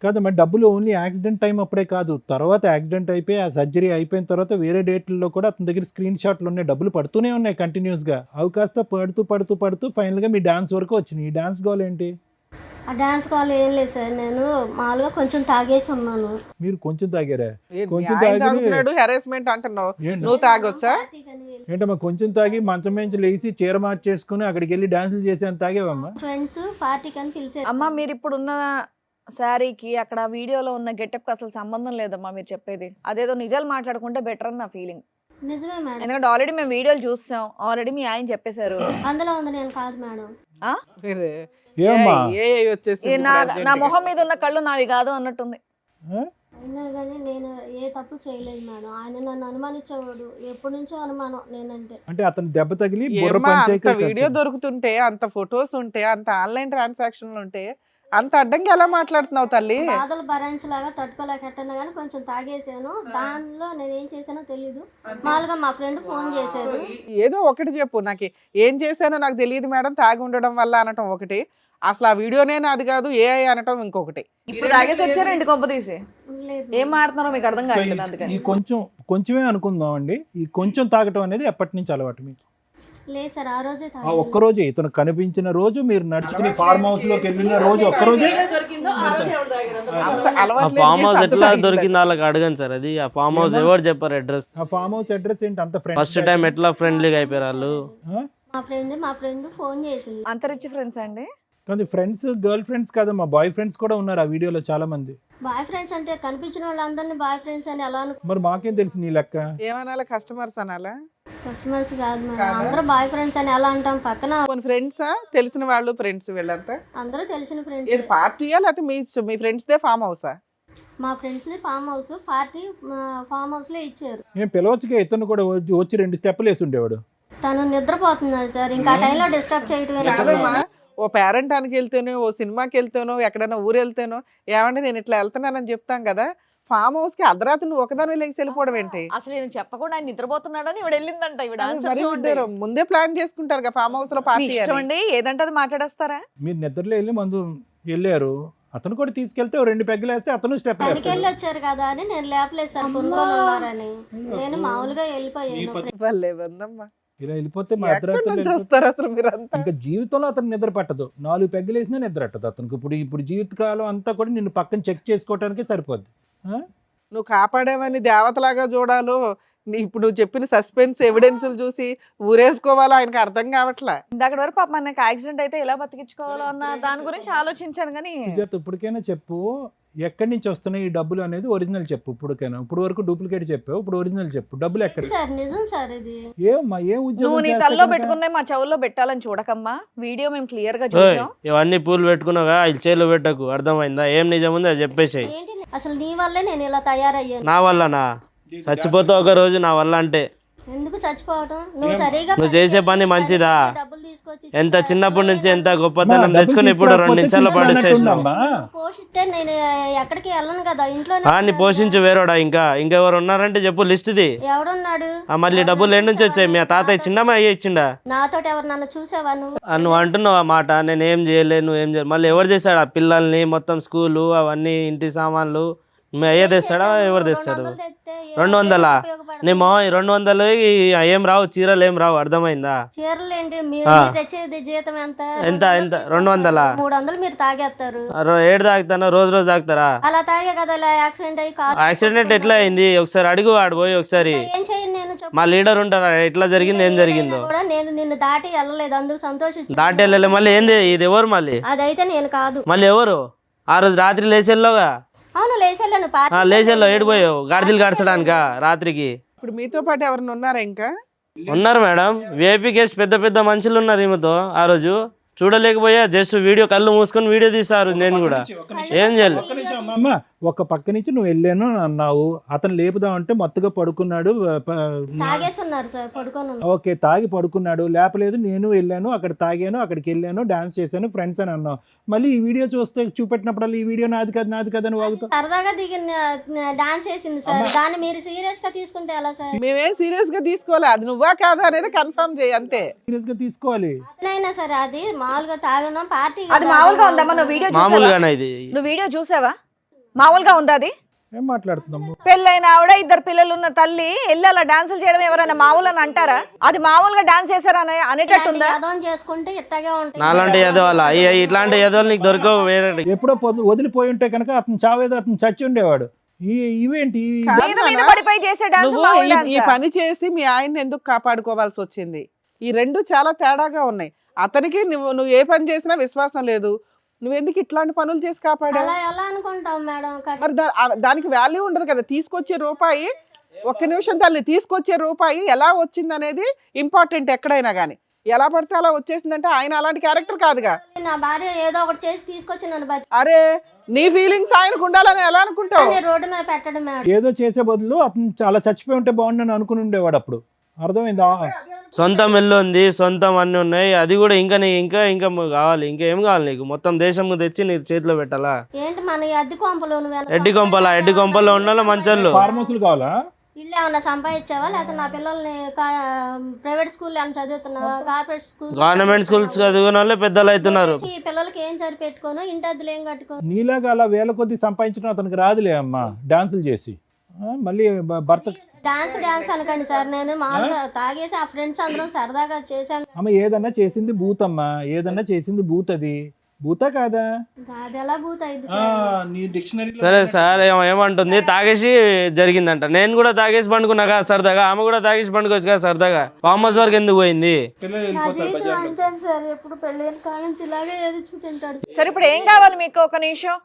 కాదు మరి డబ్బులు ఓన్లీ యాక్సిడెంట్ టైం అప్పుడే కాదు, తర్వాత యాక్సిడెంట్ అయిపోయి ఆ సర్జరీ అయిపోయిన తర్వాత వేరే డేట్లలో కూడా అతని దగ్గర స్క్రీన్ షాట్లు ఉన్నాయి, డబ్బులు పడుతూనే ఉన్నాయి కంటిన్యూస్గా. అవి కాస్త పడుతూ ఫైనల్గా మీ డాన్స్ వరకు వచ్చినాయి. ఈ డాన్స్ గోల్ ఏంటి? ఆ డాన్స్ కాల్ ఏం లేదు సార్, నేను మామూలుగా కొంచెం తాగేసి ఉన్నాను. మీరు కొంచెం తాగారా? ఏంటి కొంచెం ఆయన తాగి- తాగుతున్నాడు, హెరాస్మెంట్ అంటున్నావు, ఏంటి? నువ్వు తాగొచ్చా? ఏంటమ్మా కొంచెం తాగి మంచం నుంచి లేచి చీర మార్చేసుకుని అక్కడికి వెళ్ళి డాన్సులు చేసేంత తాగేవమ్మా? ఫ్రెండ్స్ పార్టీకి అని పిలిచారు. అమ్మ మీరు ఇప్పుడు ఉన్న శారీకి అక్కడ వీడియోలో ఉన్న గెటప్కి అసలు సంబంధం లేదమ్మా మీరు చెప్పేది. అదేదో నిజాలు మాట్లాడుకుంటే బెటర్ అని నా ఫీలింగ్. నిజమే మేడం, ఎందుకంటే ఆల్రెడీ మేము వీడియోలు చూస్తాం, ఆల్రెడీ మీ ఆయన చెప్పేశారు. అందులో ఉంది నేను కాదు మేడం. వేరే. ఏమ్మా? ఏ వచ్చేసింది నా ఇప్పుడు నా urgent మొహం గా. మీద ఉన్న కళ్ళు నావి కాదు అన్నట్టుంది. అయినా కానీ నేను ఏ తప్పు చేయలేదు మేడం. ఆయన నన్ను అనుమానించేవాడు, ఎప్పటి నుంచో అనుమానం నేనంటే. అంటే అతను దెబ్బ తగిలి బుర్ర ఏమ్మా, అంత పంచాయతీ వీడియో దొరుకుతుంటే, అంత ఫొటోస్ ఉంటే, అంత ఆన్లైన్ ట్రాన్సాక్షన్లు ఉంటే అంత అడ్డంగా ఎలా మాట్లాడుతున్నావు తల్లి? బాధలు భరించలాగా తట్టుకోలేకట్టన్నా కానీ కొంచెం తాగేసాను. దానిలో నేను ఏం చేశానో తెలీదు. మామూలుగా మా ఫ్రెండ్ ఫోన్ చేశారు. ఏదో ఒకటి చెప్పు, నాకు ఏం చేశానో నాకు తెలియదు మేడం, తాగి ఉండడం వల్ల అనటం ఒకటి, అసలు ఆ వీడియోనే నాది కాదు ఏఐ అనటం ఇంకొకటి. ఇప్పుడు తాగేసి వచ్చారండి కొంప తీసి. లేదు ఏం మాట్లాడుతున్నారో మీకు అర్థం కావట్లేదు అందుకని. ఈ కొంచెమే అనుకుందాం అండి. ఈ కొంచెం తాగటం అనేది ఎప్పటి నుంచి అలవాటు మీకు? లేదు సార్, ఆ రోజే ఆ తాగాను. ఒక్కరోజే ఇతను కనిపించిన రోజు, మీరు నడుచుకుని ఫార్మ్ హౌస్ లోకి వెళ్ళిన రోజు ఒక్కరోజే. అంత ఆ అలవాటు లేని ఫామ్ హౌస్ కేసు ఎట్లా అంత దొరికింది వాళ్ళకి అడగండి సార్. అది ఆ ఫామ్ హౌస్ ఎవరు చెప్పారు అడ్రస్? ఆ ఫార్మ్ హౌస్ అడ్రస్ ఏంటి? అంత ఫ్రెండ్ ఫస్ట్ టైం ఎట్లా ఫ్రెండ్లీగా అయిపోయారు వాళ్ళు? మా ఫ్రెండ్ ఫోన్ చేసింది. అంత రిచ్ ఫ్రెండ్స్ అండి? కానీ ఫ్రెండ్స్ గర్ల్ ఫ్రెండ్స్ కాదమ్మా, బాయ్ ఫ్రెండ్స్ కూడా ఉన్నారు ఆ వీడియోలో చాలా మంది. బాయ్ ఫ్రెండ్స్ అంటే కనిపించిన వాళ్ళందరినీ బాయ్ ఫ్రెండ్స్ అని ఎలా మరి మాకేం తెలుసు నీ లెక్క? ఏమనాలా, కస్టమర్స్ అనాలా? కస్టమర్స్ కాదు మేడం, అందరూ బాయ్ ఫ్రెండ్స్ అని ఎలా అంటాం? పక్కన కొన్ని ఫ్రెండ్సా, తెలిసిన వాళ్ళు ఫ్రెండ్స్ వీళ్ళంతా? అందరూ తెలిసిన ఇది ఫ్రెండ్స్. పార్టీయా లేకపోతే మీ ఫ్రెండ్స్ దే ఫామ్ హౌసా? మా friends farm house party farm house లో ఇచ్చారు. ఏం పిలవచ్చుగా, ఇతను కూడా వచ్చి 2 స్టెప్పులు వేసి ఉండేవాడు. తను నిద్రపోతున్నాడు సార్, ఇంకా ఆ టైంలో డిస్టర్బ్ చేయటమే. కాదమ్మా, ఓ పేరెంటానికి వెళ్తేనో, ఓ సినిమాకి వెళ్తేనో, ఎక్కడైనా ఊరు వెళ్తేనో, ఏమంటే నేను ఇట్లా వెళ్తున్నానని చెప్తాం కదా, ఫామ్ హౌస్ కి అర్ధరాత్రి నువ్వు ఒకదాని లేచి వెళ్ళిపోవడం ఏంటి? అసలు నేను చెప్పకుండా ఆయన నిద్రపోతున్నాడని ఇవిడ వెళ్ళిందంట. ఇవిడ ఆన్సర్ మరి చూడండి. ఇద్దరు ముందే ప్లాన్ చేసుకుంటారు కదా ఫామ్ హౌస్ లో మీ పార్టీ ఇష్టం అని. అండి, ఏదంటే అది మాట్లాడేస్తారా? మీరు నిద్రలో వెళ్ళి మందు వెళ్ళారు, అతను కూడా తీసుకెళ్తే 2 పెగ్గలు వేస్తే అతను స్టెప్ పనికి వేస్తాడు. వెళ్ళి వచ్చారు కదా అని నేను లేపలేదు సార్, కొనుక్కొని ఉన్నారని. నేను మామూలుగా వెళ్ళిపోయాను. భలే ఉందమ్మా. ఇలా వెళ్ళిపోతే మా ఎక్కడి అర్ధరాత్రులు నుంచి వెళ్ళిపోతే వస్తారు అసలు మీరంతా? ఇంకా జీవితంలో అతను నిద్ర పట్టదు. 4 పెగ్గలు వేసినా నిద్ర పట్టదు అతనికి. ఇప్పుడు జీవితకాలం అంతా కూడా నిన్ను పక్కన చెక్ చేసుకోవడానికే సరిపోద్ది. నువ్వు కాపాడేవని దేవతలాగా చూడాలో, ఇప్పుడు నువ్వు చెప్పిన సస్పెన్స్ ఎవిడెన్స్లు చూసి ఊరేసుకోవాలో ఆయనకు అర్థం కావట్లా. ఇందాక వరకు పాప నాకు యాక్సిడెంట్ అయితే ఎలా బతికించుకోవాలో అన్న దాని గురించి ఆలోచించాను కానీ సుజాత ఇప్పటికైనా చెప్పు, ఎక్కడి నుంచి వస్తున్నాయి ఈ డబ్బులు అనేది ఒరిజినల్ చెప్పు. ఇప్పుడు వరకు డూప్లికేట్ చెప్పావు, ఇప్పుడు ఒరిజినల్ చెప్పు. డబ్బులు ఎక్కడ? సార్ నిజం సార్ ఇది. ఏమ్మా ఏం నువ్వు ఉద్యోగం నీ చేస్తే తల్లో కనుక? పెట్టుకున్నాయి మా చెవుల్లో పెట్టాలని చూడకమ్మా. వీడియో మేము క్లియర్ గా ఓయ్, చూసాం. ఇవన్నీ పూలు పెట్టుకున్నావుగా, ఇది చేలు పెట్టకు. అర్థమైందా? ఏం నిజం ఉంది అది చెప్పేసాయి. ఏంటి అసలు నీ వల్లే నేను ఇలా తయారయ్యాను. నా వల్లనా? చచ్చిపోతావు ఒక రోజు నా వల్ల అంటే. ఎందుకు చచ్చిపోవటం? నువ్వు సరిగా నువ్వు చేసే పని మంచిదా? డబ్బులు తీసుకొచ్చి ఎంత చిన్నప్పటి నుంచి ఎంత అమ్మా, గొప్పతనం డబ్బులు తెచ్చుకొని ఇప్పుడు 2 తీసుకురాకపోతే నిమిషాల్లో పడేసేసినావు. తీసుకురానట్టున్నామ్మా. పోషిస్తే నేను ఎక్కడికి వెళ్ళను కదా ఇంట్లో నీ పోషించి వేరోడా ఇంకెవరు ఉన్నారంటే చెప్పు లిస్ట్ ఇది. ఎవడున్నాడు మళ్ళీ డబ్బులు ఏడు నుంచి వచ్చాయి? మీ తాతయ్య చిన్నమ్మా అయ్యి ఇచ్చిండా? నాతోటి ఎవరు నన్ను చూసావా నువ్వు? నువ్వు అంటున్నావు ఆ మాట, నేను ఏం చేయలేదు నువ్వేం చేయలేదు. మళ్ళీ ఎవరు చేశాడు ఆ పిల్లల్ని మొత్తం స్కూలు అవన్నీ ఇంటి సామాన్లు మీ అయ్యే తెస్తాడా ఎవరు తెస్తాడు? 200? నీ మా 200 ఏం రావు, చీరలు ఏం రావు, అర్థమైందా? చీరలు ఏంటి మీరు తెచ్చేది జీతం ఎంత? ఎంత 200? 300 మీరు తాగేస్తారు. ఏడు తాగుతాను, రోజు తాగుతారా? అలా తాగే కదా ఇలా యాక్సిడెంట్ అయ్యి కారు యాక్సిడెంట్ ఎట్లా అయింది ఒకసారి అడుగు, ఆడిపోయి ఒకసారి. ఏం చేయను నేను చెప్పు. మా లీడర్ ఉంటారా ఎట్లా జరిగింది ఏం జరిగిందో? కూడా నేను నిన్ను దాటి వెళ్ళలేదు, అందుకు సంతోషించు. దాటి వెళ్ళలే. మళ్ళీ ఏంది ఇది? ఎవరు మళ్ళీ? అదైతే నేను కాదు. మళ్ళీ ఎవరు? ఆ రోజు రాత్రి లేచెల్లోగా అవును లేచెళ్ళను లేచెల్లో ఏడిపోయావు గాడిదలు గడచడానికా రాత్రికి? ఇప్పుడు మీతో పాటు ఎవరైనా ఉన్నారా ఇంకా? ఉన్నారు మేడం, విఐపీ కేసు పెద్ద పెద్ద మనుషులు ఉన్నారు ఈమెతో. ఆ రోజు చూడలేకపోయా, జస్ట్ వీడియో కళ్ళు మూసుకొని వీడియో తీసారు. నేను కూడా ఏం చేయలేదు. అమ్మ, ఒక పక్క నుంచి నువ్వు వెళ్ళాను అన్నావు, అతను లేపుదామంటే మత్తుగా పడుకున్నాడు. తాగేస్తున్నారు సార్, పడుకొని ఓకే, తాగి పడుకున్నాడు, లేపలేదు. నేను వెళ్ళాను, అక్కడ తాగాను, అక్కడికి వెళ్ళాను, డాన్స్ చేశాను, ఫ్రెండ్స్ అని అన్నావు. మళ్ళీ ఈ వీడియో చూస్తే చూపెట్టినప్పుడు ఈ వీడియో నాది కదా నాది కదా అని వాగుతావు. సరదాగా దిగిన డాన్స్ చేసింది సార్, దాన్ని మీరు సీరియస్ గా తీసుకుంటే ఎలా సార్? మేమేం సీరియస్ గా తీసుకోవాలి, అది నువ్వా కాదా అనేది కన్ఫర్మ్ చేయి అంతే. సీరియస్ గా తీసుకోవాలి. అదైనా సరే అది మామూలుగా తాగడం పార్టీ అది మామూలుగా ఉందమ్మా? నువ్వు వీడియో చూసావా? మామూలుగానే ఇది. నువ్వు వీడియో చూసావా? మామూలుగా ఉందా అది? ఏం మాట్లాడుతున్నాము? పెళ్ళైన ఆవిడ 2 పిల్లలు ఉన్న తల్లి వెళ్ళి అలా డాన్సులు చేయడం ఎవరైనా మామూలు అని అంటారా? అది మామూలుగా డాన్స్ చేశారా అనేటట్టుందా? యాదవం చేసుకుంటే ఇట్టగే ఉంటాయి. నాలాంటి ఎదవాళ్ళ ఇట్లాంటి ఎదవాళ్ళు నీకు దొరకవు వేరే. ఎప్పుడో వదిలిపోయి ఉంటే కనుక అతను చావేదో అతను చచ్చి ఉండేవాడు. ఇవేంటి? మీద మీద పడిపోయి చేసే డాన్స్ నువ్వు మామూలు ఈ డాన్సా? పని చేసి మీ ఆయన్ని ఎందుకు కాపాడుకోవాల్సి వచ్చింది? ఈ రెండు చాలా తేడాగా ఉన్నాయి. అతనికి నువ్వు ఏ పని చేసినా విశ్వాసం లేదు, నువ్వెందుకు ఇట్లాంటి పనులు చేసి కాపాడా? అలా ఎలా అనుకుంటాం మేడం? మరి దానికి వాల్యూ ఉండదు కదా. తీసుకొచ్చే రూపాయి, ఒక్క నిమిషం తల్లి, తీసుకొచ్చే రూపాయి ఎలా వచ్చింది అనేది ఇంపార్టెంట్. ఎక్కడైనా కానీ ఎలా పడితే అలా వచ్చేసిందంటే ఆయన అలాంటి క్యారెక్టర్ కాదుగా. నా భార్య ఏదో ఒకటి చేసి తీసుకొచ్చి నన్ను బతి అరే, నీ ఫీలింగ్స్ ఆయనకు ఉండాలని ఎలా అనుకుంటావు? రోడ్డు మీద పెట్టడం మేడం. ఏదో చేసే బదులు అతను చాలా చచ్చిపోయి ఉంటే బాగుండని అనుకుని ఉండేవాడు అప్పుడు. అర్థమైందా? సొంతం ఇల్లు ఉంది, సొంతం అన్ని ఉన్నాయి, అది కూడా ఇంకా ఇంకా ఇంకా కావాలి. ఇంకేం కావాలి నీకు? మొత్తం దేశం తెచ్చి నీ చేతిలో పెట్టాలా? ఏంటి మన అద్దె కొంపలో ఎడ్డి కొంపలో ఉండాలి మంచోళ్ళు. ఫార్మ్ హౌస్లు కావాలా? ఇల్లు ఏమన్నా సంపాదించావా, లేకపోతే నా పిల్లల్ని ప్రైవేట్ స్కూల్ ఏమైనా చదువుతున్నావా? కార్పొరేట్ స్కూల్, గవర్నమెంట్ స్కూల్స్ చదువుకున్న వాళ్ళే పెద్దలు అవుతున్నారు. ఈ పిల్లలకి ఏం సరిపెట్టుకోను, ఇంటి అద్దెలు ఏం కట్టుకో. నీలాగా అలా వేల కొద్ది సంపాదించడం అతనికి రాదులే అమ్మా, డాన్సులు చేసి. మళ్ళీ భర్త డాన్స్ అనకండి సార్, నేను మామూలుగా తాగేసి ఆ ఫ్రెండ్స్ అందరం సరదాగా చేశాను. అమ్మ, ఏదన్నా చేసింది భూత్ అమ్మా, ఏదన్నా చేసింది భూత్. అది భూతా కాదా? అది ఎలా భూత అయింది? నీ డిక్షనరీ. సరే సార్, ఏమంటుంది? తాగేసి జరిగిందంట. నేను కూడా తాగేసి పండుకున్నా కదా సరదాగా, ఆమె కూడా తాగేసి పండుకోవచ్చు కదా సరదాగా. ఫామ్ హౌస్ వరకు ఎందుకు పోయింది? నా జీవితం అంతే సార్, ఎప్పుడు పెళ్ళైన కాడ నుంచి ఇలాగే ఎదుర్చు తింటాడు. సరే ఇప్పుడు ఏం కావాలి మీకు? ఒక నిమిషం,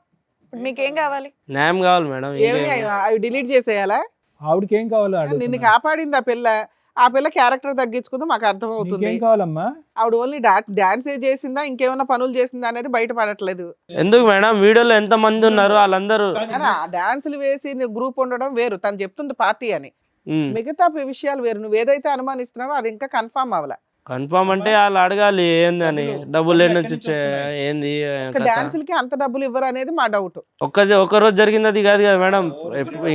ఇప్పుడు మీకు ఏం కావాలి? న్యాయం కావాలి మేడం. ఏమి అవి డిలీట్ చేసేయాలా? ఆవిడకి ఏం కావాలో నిన్ను కాపాడింది ఆ పిల్ల క్యారెక్టర్ తగ్గించుకుందో మాకు అర్థం అవుతుంది. ఏం కావాలమ్మా? ఆవిడ ఓన్లీ డాన్స్ చేసిందా, ఇంకేమైనా పనులు చేసిందా అనేది బయటపడట్లేదు. ఎందుకు మేడం? వీడియోలో ఎంత మంది ఉన్నారు వాళ్ళందరూ డాన్సులు వేసి గ్రూప్ ఉండడం వేరు, తను చెప్తుంది పార్టీ అని. మిగతా విషయాలు వేరు. నువ్వు ఏదైతే అనుమానిస్తున్నావో అది ఇంకా కన్ఫర్మ్ అవ్వాల. కన్ఫర్మ్ అంటే వాళ్ళు అడగాలి ఏంది అని, డబ్బులు ఏడు నుంచి వచ్చే ఏంది డాన్సులకి అంత డబ్బులు ఇవ్వరు అనేది మా డౌట్. ఒక్క రోజు జరిగింది అది కాదు కదా మేడం,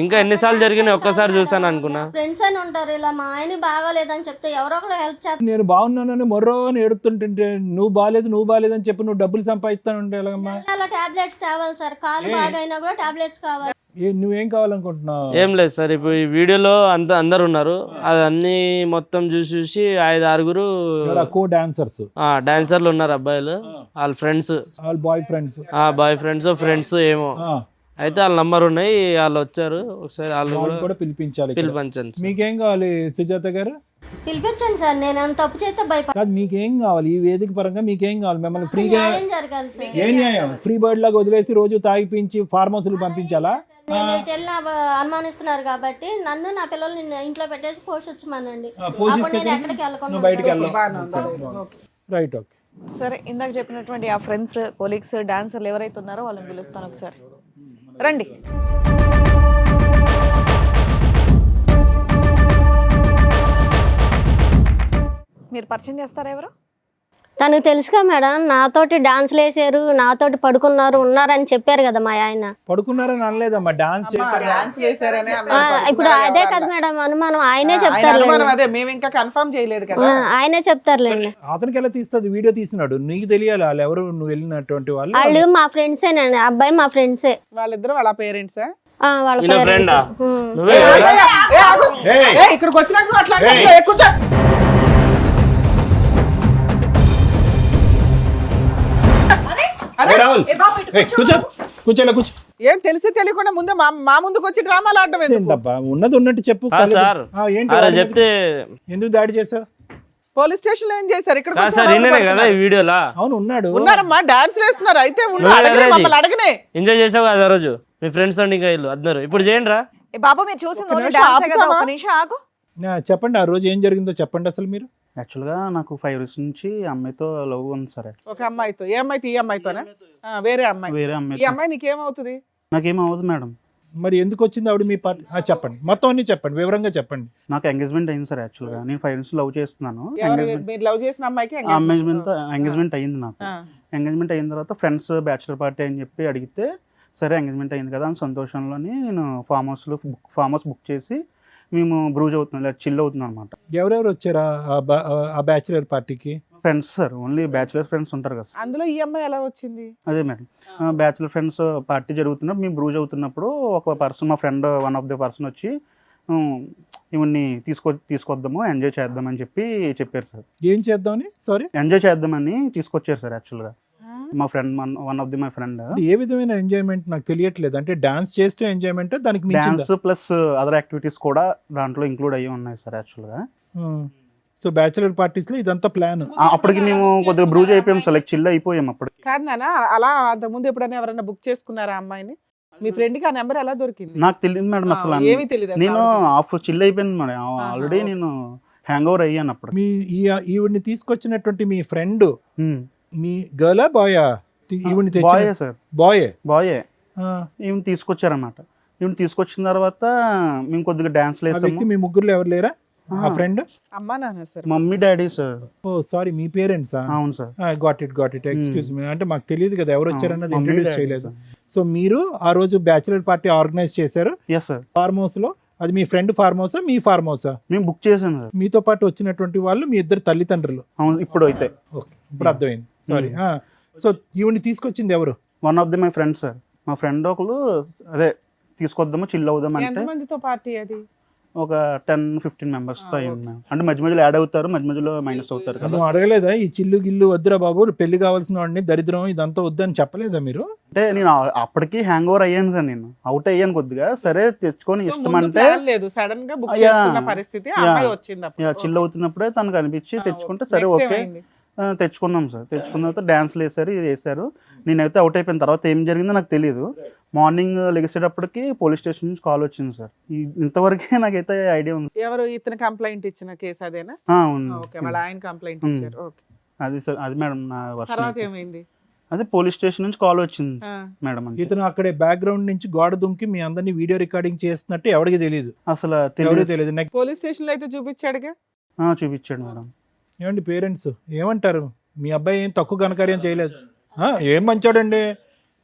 ఇంకా ఎన్నిసార్లు జరిగినాయి ఒక్కసారి చూసాను అనుకున్నా. ఫ్రెండ్స్ అని ఉంటారు, ఇలా మా ఆయన బాగోలేదని చెప్తే ఎవరో ఒకరు హెల్ప్ చేస్తారు. నేను బాగున్నానని మొర్రో అని ఏడుతుంటే నువ్వు బాగాలేదని చెప్పి నువ్వు డబ్బులు సంపాదిస్తాను ఉంటే ఎలాగమ్మా? టాబ్లెట్స్ తేవాలి సారు, కాలు బాగైనా కూడా టాబ్లెట్స్ కావాలి. నువ్వేం కావాలనుకుంటున్నావు? ఏం లేదు సార్, ఇప్పుడు ఈ వీడియోలో అందరు ఉన్నారు, అది అన్ని మొత్తం చూసి 5-6 కో డాన్సర్స్, డాన్సర్లు ఉన్నారు అబ్బాయిలు, వాళ్ళ ఫ్రెండ్స్, వాళ్ళ బాయ్ ఫ్రెండ్స్ ఏమో. అయితే వాళ్ళ నంబర్ ఉన్నాయి, వాళ్ళు వచ్చారు. ఒకసారి వాళ్ళు కూడా పిలిపించండి. మీకేం కావాలి సుజాత గారు? పిలిపించండి సార్, నేను తప్పు చేస్తే కాదు, మీకేం కావాలి? ఈ వేదిక పరంగా మీకేం కావాలి? మిమ్మల్ని ఫ్రీగా జరగాలి సార్. ఏ న్యాయం? ఫ్రీ బర్డ్ లాగా వదిలేసి రోజు తాగిపించి ఫార్మ్ హౌస్లు పంపించాలా? అనుమానిస్తున్నారు కాబట్టి నన్ను నా పిల్లల్ని ఇంట్లో పెట్టేసి పోషించమనండి. ఎక్కడికి నువ్వు బయటికి వెళ్ళావు. Right, okay. సరే, ఇందాక చెప్పినటువంటి ఆ ఫ్రెండ్స్, కొలీగ్స్, డాన్సర్లు ఎవరైతే ఉన్నారో వాళ్ళని పిలుస్తాను. ఒకసారి రండి. మీరు పరిచయం చేస్తారా ఎవరు? తనకు తెలుసుగా మేడం, నాతోటి డాన్స్లు వేసారు, నాతోటి పడుకున్నారు, ఉన్నారని చెప్పారు కదా మా ఆయన. పడుకున్నారని అనలేదమ్మా, డాన్స్ చేశారు. డాన్స్ వేసారని ఇప్పుడు అదే కదా మేడం అనుమానం, ఆయనే చెప్తారు. అనుమానం అదే, మేము ఇంకా కన్ఫర్మ్ చేయలేదు కదా. ఆయనే చెప్తారులేండి. అతనికి ఎలా తీస్తుంది? వీడియో తీస్తున్నాడు, నీకు తెలియాలి వాళ్ళు ఎవరు, నువ్వు వెళ్ళినటువంటి వాళ్ళు. వాళ్ళు మా ఫ్రెండ్సేనండి, అబ్బాయి మా ఫ్రెండ్సే. వాళ్ళిద్దరు వాళ్ళ పేరెంట్సా? వాళ్ళ ఈయన parents. ఫ్రెండా? ఉమ్. నువ్వే ఏయ్! ఇక్కడికి వచ్చినాక నువ్వు అట్లా ఏయ్! కూర్చో. ఏయ్ రాహుల్, ఏయ్ కూర్చో, కూర్చోలే కూర్చో. ఏం తెలిసి తెలియకుండా ముందే మా ముందుకు వచ్చి డ్రామాలు ఆడటం ఎందుకు? ఏంటబ్బా, ఉన్నది ఉన్నట్టు చెప్పు. సార్ ఏంటి అలా వాడి మీద- చెప్తే ఎందుకు దాడి చేసావు? పోలీస్ స్టేషన్ లో ఏం చేశారు? ఇక్కడ కాదు సార్, ఈయననే కదా ఈ వీడియోలా అవును ఉన్నాడు. ఉన్నారమ్మా, డాన్స్ వేస్తున్నారు. అయితే నువ్వే అడగనే, అడగలేదు. మమ్మల్ని అడగనే. ఎంజాయ్ చేసావు కదా ఆ రోజు మీ ఫ్రెండ్స్ తోటి, ఇంకా ఇల్లు అద్దరు. ఇప్పుడు చేయండి రా. బాబు మీరు చూసింది ఒక్క ఓన్లీ నిమిషం డాన్సే కదా, ఆపుతావా? ఒక నిమిషం ఆగు. చెప్పండి, ఆ రోజు ఏం జరిగిందో చెప్పండి అసలు మీరు. యాక్చువల్గా నాకు 5 years నుంచి అమ్మాయితో లవ్ ఉంది సార్. ఒక అమ్మాయితో, ఏ అమ్మాయితో? ఈ అమ్మాయితోనే? వేరే అమ్మాయి. వేరే ఈ అమ్మాయి అమ్మాయి నీకేమవుతుంది? నాకేం అవ్వదు మేడం. మరి ఎందుకు వచ్చింది ఆవిడ మీ పార్టీ? చెప్పండి, మొత్తం అన్ని చెప్పండి, వివరంగా చెప్పండి. నాకు ఎంగేజ్మెంట్ అయింది సార్. యాక్చువల్గా నేను 5 years లవ్ చేస్తున్నాను. మీరు లవ్ చేసిన అమ్మాయికి ఎంగేజ్మెంట్ అయింది నాకు. ఎంగేజ్మెంట్ అయిన తర్వాత ఫ్రెండ్స్ బ్యాచులర్ పార్టీ అని చెప్పి అడిగితే, సరే ఎంగేజ్మెంట్ అయింది కదా అని సంతోషంలోని నేను ఫామ్ హౌస్ బుక్ చేసి మేము బ్రూజ్ అవుతున్నాం, లేదా చిల్ అవుతున్నాం అనమాట. ఎవరెవరు వచ్చారా ఆ బ్యాచులర్ పార్టీకి? Friends sir, only bachelor friends ఉంటారు కదా సార్. అందులో ఈ అమ్మాయి ఎలా వచ్చింది? అదే మేడం, బ్యాచులర్ ఫ్రెండ్స్ పార్టీ జరుగుతున్నప్పుడు మేము బ్రూజ్ అవుతున్నప్పుడు ఒక పర్సన్, మా friend one of the person వచ్చి ఇవన్నీ తీసుకొద్దాము, ఎంజాయ్ చేద్దామని చెప్పారు సార్. ఏం చేద్దామని? సారీ, ఎంజాయ్ చేద్దామని తీసుకొచ్చారు సార్. యాక్చువల్గా మా friend, one of the my friend. ఏ విధమైన ఎంజాయ్మెంట్ నాకు తెలియట్లేదు. అంటే డాన్స్ చేస్తూ ఎంజాయ్మెంట్, దానికి మించిందా? డాన్స్ ప్లస్ అదర్ యాక్టివిటీస్ కూడా దాంట్లో ఇంక్లూడ్ అయ్యి ఉన్నాయి సార్. యాక్చువల్గా సో బ్యాచులర్ పార్టీస్ లో ఇదంతా ప్లాన్. అప్పటికి మేము కొద్దిగా బ్రూజ్ అయిపోయాం సార్, లైక్ చిల్ అయిపోయాం అప్పుడు. కాదు నాన్న, అలా అంతకుముందు ఎప్పుడైనా ఎవరైనా బుక్ చేసుకున్నారా ఆ అమ్మాయిని? మీ ఫ్రెండ్ కి ఆ నెంబర్ ఎలా దొరికింది? నాకు తెలియదు మేడం అసలు. ఏమీ తెలియదు. నేను ఆఫ్ చిల్ అయిపోయాను మేడం. ఆల్రెడీ నేను హ్యాంగ్ ఓవర్ అయ్యాను అప్పుడు. మీ ఈవిడ్ని తీసుకొచ్చినటువంటి మీ ఫ్రెండ్ మీ గర్లా బాయా? ఈవిడ్ని తెచ్చి బాయే సార్, బాయే. బాయే. ఈవెన్ తీసుకొచ్చారన్నమాట. ఈవెన్ తీసుకొచ్చిన తర్వాత మేము కొద్దిగా డాన్స్ ఆ వ్యక్తి వేసాము. మీ ముగ్గురులో ఎవరు లేరా? ఆ ఫ్రెండ్? అమ్మా నాన్న sir. Mummy daddy sir. Oh sorry, మీ పేరెంట్స్? అవును sir. Got it excuse me. అంటే మాకు తెలియదు కదా ఎవరు వచ్చారన్నది, మమ్మీ ఇంట్రడ్యూస్ డాడీ చేయలేదు. సార్. సో మీరు ఆ రోజు బ్యాచులర్ పార్టీ ఆర్గనైజ్ చేశారు ఎస్ సార్. ఫార్మ్ హౌస్ లో. అది మీ ఫ్రెండ్ ఫార్మ్ హౌసా, మీ ఫార్మ్ హౌసా? మేము బుక్ చేసాను సార్. మీతో పాటు వచ్చినటువంటి వాళ్ళు మీ ఇద్దరు తల్లిదండ్రులు? అవును, ఇప్పుడు అయితే. ఓకే, ఇప్పుడు అర్థమైంది. సారీ. సో ఈవిడ్ని తీసుకొచ్చింది ఎవరు? One of the my friend sir. మా ఫ్రెండ్ ఒకరు అదే తీసుకొద్దాము, చిల్ అవుదాం అంటే ఎంతమందితో పార్టీ అది? ఒక 10-15 members తో అయింది మ్యామ్. అంటే మధ్య మధ్యలో యాడ్ అవుతారు, మధ్య మధ్యలో మైనస్ అవుతారు కదా. నువ్వు అడగలేదా ఈ చిల్లు గిల్లు వద్దురా బాబు, పెళ్లి కావాల్సిన వాడిని, దరిద్రం ఇదంతా వద్దని చెప్పలేదా మీరు? అంటే నేను అప్పటికి హ్యాంగ్ ఓవర్ అయ్యాను సార్, నేను అవుట్ అయ్యాను కొద్దిగా. సరే తెచ్చుకొని సో ఇష్టం ముందు అంటే ప్లాన్ లేదు, సడన్ గా బుక్ యా, చేసుకున్న పరిస్థితి ఆ యా, అమ్మాయి వచ్చింది అప్పుడు. చిల్ అవుతున్నప్పుడే తనకు అనిపించి తెచ్చుకుంటే సరే Next ఓకే ఏమైంది? తెచ్చుకున్నాం సార్. తెచ్చుకున్న తర్వాత డాన్స్లు వేసారు, ఇది వేసారు. నేనైతే అవుట్ అయిపోయిన తర్వాత ఏం జరిగిందో నాకు తెలియదు. మార్నింగ్ లెగిసేటప్పటికి పోలీస్ స్టేషన్ నుంచి కాల్ వచ్చింది సార్. ఇంతవరకే నాకైతే ఐడియా ఉంది. ఎవరు ఇతను కంప్లైంట్ ఇచ్చిన కేసు అదేనా? అవును, ఓకే, వాళ్ళ ఆయన కంప్లైంట్ Hmm. ఇచ్చారు. ఓకే, అది సార్, అది మేడం నా తర్వాత వర్షన్. ఏమైంది? అదే పోలీస్ స్టేషన్ నుంచి కాల్ వచ్చింది ఆ, మేడం. అంతే. ఇతను అక్కడే బ్యాక్గ్రౌండ్ నుంచి గోడ దుంకి మీ అందరినీ వీడియో రికార్డింగ్ చేస్తున్నట్టు ఎవరికి తెలియదు, అసలు ఎవరికి తెలియదు. తెలియదు. నెక్స్ట్ పోలీస్ స్టేషన్ లో అయితే చూపించాడుగా. చూపించాడు మేడం. ఏమండి పేరెంట్స్ ఏమంటారు? మీ అబ్బాయి ఏం తక్కువ ఘనకార్యం చేయలేదు. ఏం మంచోడండి,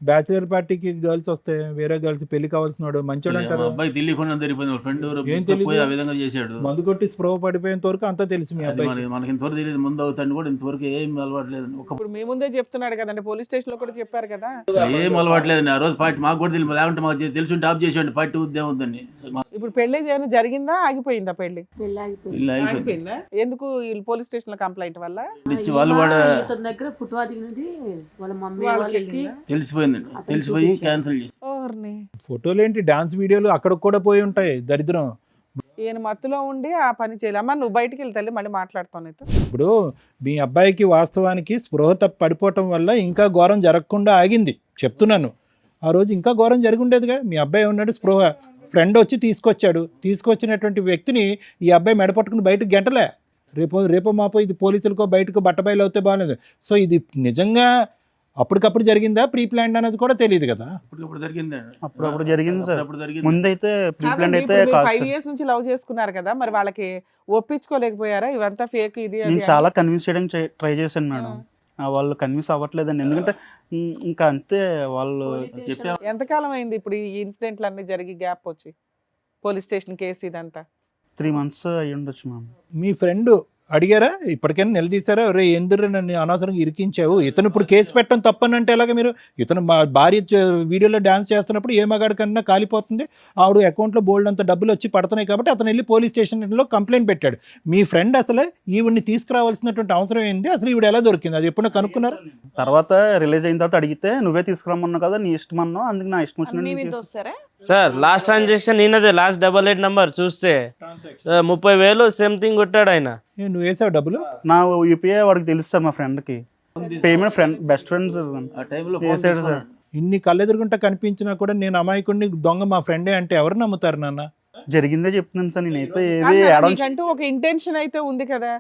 బ్యాచులర్ పార్టీకి గర్ల్స్ వస్తే వేరే గర్ల్స్ పెళ్లి కావాల్సినాడు, మంచోడు అంటారు. అబ్బాయి తెలియకుండా జరిగిపోయింది. ఫ్రెండ్ ఏం తెలీదు? ఆ విధంగా చేశాడు. మందు కొట్టి స్ప్రో పడిపోయేంత వరకు అంతా తెలుసు మీ అబ్బాయి. మనకి ఇంతవరకు తెలియదు, ముందు అవుతాడు కూడా ఇంతవరకు ఏం అలవాట్లేదు. ఇప్పుడు మీ ముందే చెప్తున్నాడు కదండి, పోలీస్ స్టేషన్ లో కూడా చెప్పారు కదా. ఏం అలవాట్లేదు. ఆ రోజు పార్టీ మాకు కూడా తెలియదు, లేకుంటే మాకు తెలుసుంటే ఆఫ్ చేసేవాడి పార్టీ ఉద్యమం ఉందని. ఇప్పుడు పెళ్లి ఏమైనా జరిగిందా, ఆగిపోయిందా పెళ్లి? పెళ్ళి ఆగిపోయింది. ఇలా అయిపోయింది. ఆగిపోయిందా? ఎందుకు? వీళ్ళు పోలీస్ స్టేషన్ లో కంప్లైంట్ వల్ల ఇచ్చి వాళ్ళు కూడా ఇతని దగ్గర పుట్టువాది నుండి వాళ్ళ మమ్మీ వాళ్ళకి వాళ్ళకి వెళ్ళిందా? తెలిసిపోయిందండి. తెలిసిపోయి క్యాన్సిల్ చేసి ఓర్ని. ఫోటోలు ఏంటి, డాన్స్ వీడియోలు అక్కడ కూడా పోయి ఉంటాయి, దరిద్రం. ఈయన మత్తులో ఉండి ఆ పని చేయాలి. అమ్మ నువ్వు బయటికి వెళ్తే మళ్ళీ మాట్లాడుతాను నీతో. ఇప్పుడు మీ అబ్బాయికి వాస్తవానికి స్పృహ తప్పి పడిపోవటం వల్ల ఇంకా ఘోరం జరగకుండా ఆగింది చెప్తున్నాను. ఆ రోజు ఇంకా ఘోరం జరిగి ఉండేదిగా. మీ అబ్బాయి ఉన్నాడు, స్పృహ ఫ్రెండ్ వచ్చి తీసుకొచ్చాడు. తీసుకొచ్చినటువంటి వ్యక్తిని ఈ అబ్బాయి మెడపట్టుకుని బయటకు గెంటలే. రేపో మాపో ఇది పోలీసులకో బయటకు బట్టబయలు అవుతే బాగాలేదు. సో ఇది నిజంగా అప్పటికప్పుడు జరిగిందా ప్రీ ప్లాన్ అనేది కూడా తెలియదు కదా. ఇప్పుడు జరిగింది అప్పుడప్పుడు జరిగింది సార్. అప్పుడు జరిగింది. ముందైతే ప్రీ ప్లాన్ అయితే కాదు 5 సార్. ఇయర్స్ నుంచి లవ్ చేసుకున్నారు కదా, మరి వాళ్ళకి ఒప్పించుకోలేకపోయారా ఇవంతా ఫేక్ ఇది అది నేను అని? చాలా కన్విన్స్ చేయడానికి ట్రై చేశాను మేడం. వాళ్ళు కన్విన్స్ అవ్వట్లేదండి. ఎందుకంటే ఇంకా అంతే వాళ్ళు చెప్పా ఎంతకాలం అయింది ఇప్పుడు ఈ ఇన్సిడెంట్లు అన్ని జరిగి గ్యాప్ వచ్చి పోలీస్ స్టేషన్ కేసు ఇదంతా? 3 months అయ్యి ఉండొచ్చు మ్యామ్. మీ ఫ్రెండ్ అడిగారా ఇప్పటికైనా నిలదీశారా, రే ఎందుకు నన్ను అనవసరంగా ఇరికించావు, ఇతను ఇప్పుడు కేసు పెట్టడం తప్పనంటే ఎలాగ మీరు, ఇతను మా భార్య వీడియోలో డ్యాన్స్ చేస్తున్నప్పుడు ఏ మగాడి కన్నా కాలిపోతుంది, ఆవిడ అకౌంట్లో బోల్డ్ అంత డబ్బులు వచ్చి పడుతున్నాయి కాబట్టి అతను వెళ్ళి పోలీస్ స్టేషన్లో కంప్లైంట్ పెట్టాడు. మీ ఫ్రెండ్ అసలు ఈవిడ్ని తీసుకురావాల్సినటువంటి అవసరం ఏంది, అసలు ఈవిడ ఎలా దొరికింది, అది ఎప్పుడైనా కనుక్కున్నారు? తర్వాత రిలీజ్ అయిన తర్వాత అడిగితే నువ్వే తీసుకురమ్మన్నావు కదా, నీ ఇష్టం అన్నావు, అందుకు నా ఇష్టం మీ మీద వచ్చినట్టు వస్తారా? సార్ లాస్ట్ ట్రాన్సాక్షన్ ఈయనదే, లాస్ట్ 88 నెంబర్ చూస్తే 30,000 సంథింగ్ కొట్టాడు ఆయన. నువ్వు వేసావు డబ్బులు? నా యూపీఐ వాడికి తెలుసు సార్, మా ఫ్రెండ్కి పేమెంట్ ఫ్రెండ్ బెస్ట్ ఫ్రెండ్స్ ఆ టైంలో చేశాడు సార్. ఇన్ని కళ్ళెదురుగుంటా కనిపించినా కూడా నేను అమాయకుడిని దొంగ మా ఫ్రెండే అంటే ఎవరు నమ్ముతారు నాన్న? జరిగిందే చెప్తున్నాను సార్. నేనైతే ఏది అన్నా, యాడ్ నీకంటూ ఒక ఇంటెన్షన్ అయితే ఉంది కదా,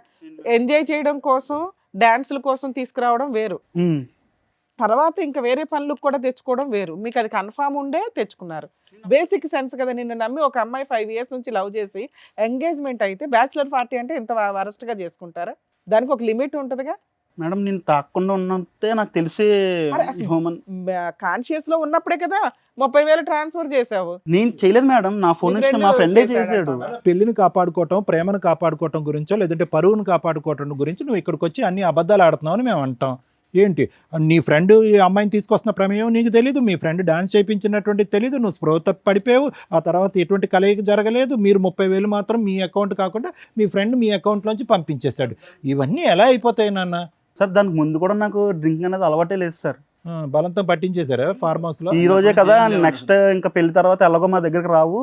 ఎంజాయ్ చేయడం కోసం డాన్సుల కోసం తీసుకురావడం వేరు, తర్వాత ఇంకా వేరే పనులకు కూడా తెచ్చుకోవడం వేరు. మీకు అది కన్ఫామ్ ఉండే తెచ్చుకున్నారు. బేసిక్ సెన్స్ కదా, నిన్ను నమ్మి ఒక అమ్మాయి 5 years నుంచి లవ్ చేసి ఎంగేజ్మెంట్ అయితే బ్యాచులర్ పార్టీ అంటే ఇంత వరస్ట్ గా చేసుకుంటారా? దానికి ఒక లిమిట్ ఉంటదిగా మేడం. నేను తాకుండా ఉన్నట్టే నాకు తెలిసి అరే అసలు కాన్షియస్ లో ఉన్నప్పుడే కదా 30,000 ట్రాన్స్ఫర్ చేసావు. నేను చేయలేదు మేడం, నా ఫోన్ నుంచి మా ఫ్రెండే చేశాడు. పెళ్లిని కాపాడుకోవటం, ప్రేమను కాపాడుకోవటం గురించో లేదంటే పరువును కాపాడుకోవటం గురించి నువ్వు ఇక్కడికి వచ్చి అన్ని అబద్ధాలు ఆడుతున్నావు అని మేము అంటాం. ఏంటి నీ ఫ్రెండ్ ఈ అమ్మాయిని తీసుకొస్తున్న ప్రమేయం నీకు తెలీదు, మీ ఫ్రెండ్ డాన్స్ చేయించినటువంటి తెలీదు, నువ్వు స్పృహ తప్పి పడిపోయావు, ఆ తర్వాత ఎటువంటి కలయిక జరగలేదు, మీరు 30,000 మాత్రం మీ అకౌంట్ కాకుండా మీ ఫ్రెండ్ మీ అకౌంట్లోంచి పంపించేశాడు. ఇవన్నీ ఎలా అయిపోతాయి నాన్న? సార్ దానికి ముందు కూడా నాకు డ్రింక్ అనేది అలవాటే లేదు సార్. బలంతో పట్టించేశారా ఫార్మ్ హౌస్ లో? ఈ రోజే కదా, నెక్స్ట్ ఇంకా పెళ్లి తర్వాత ఎలాగో మా దగ్గరికి రావు,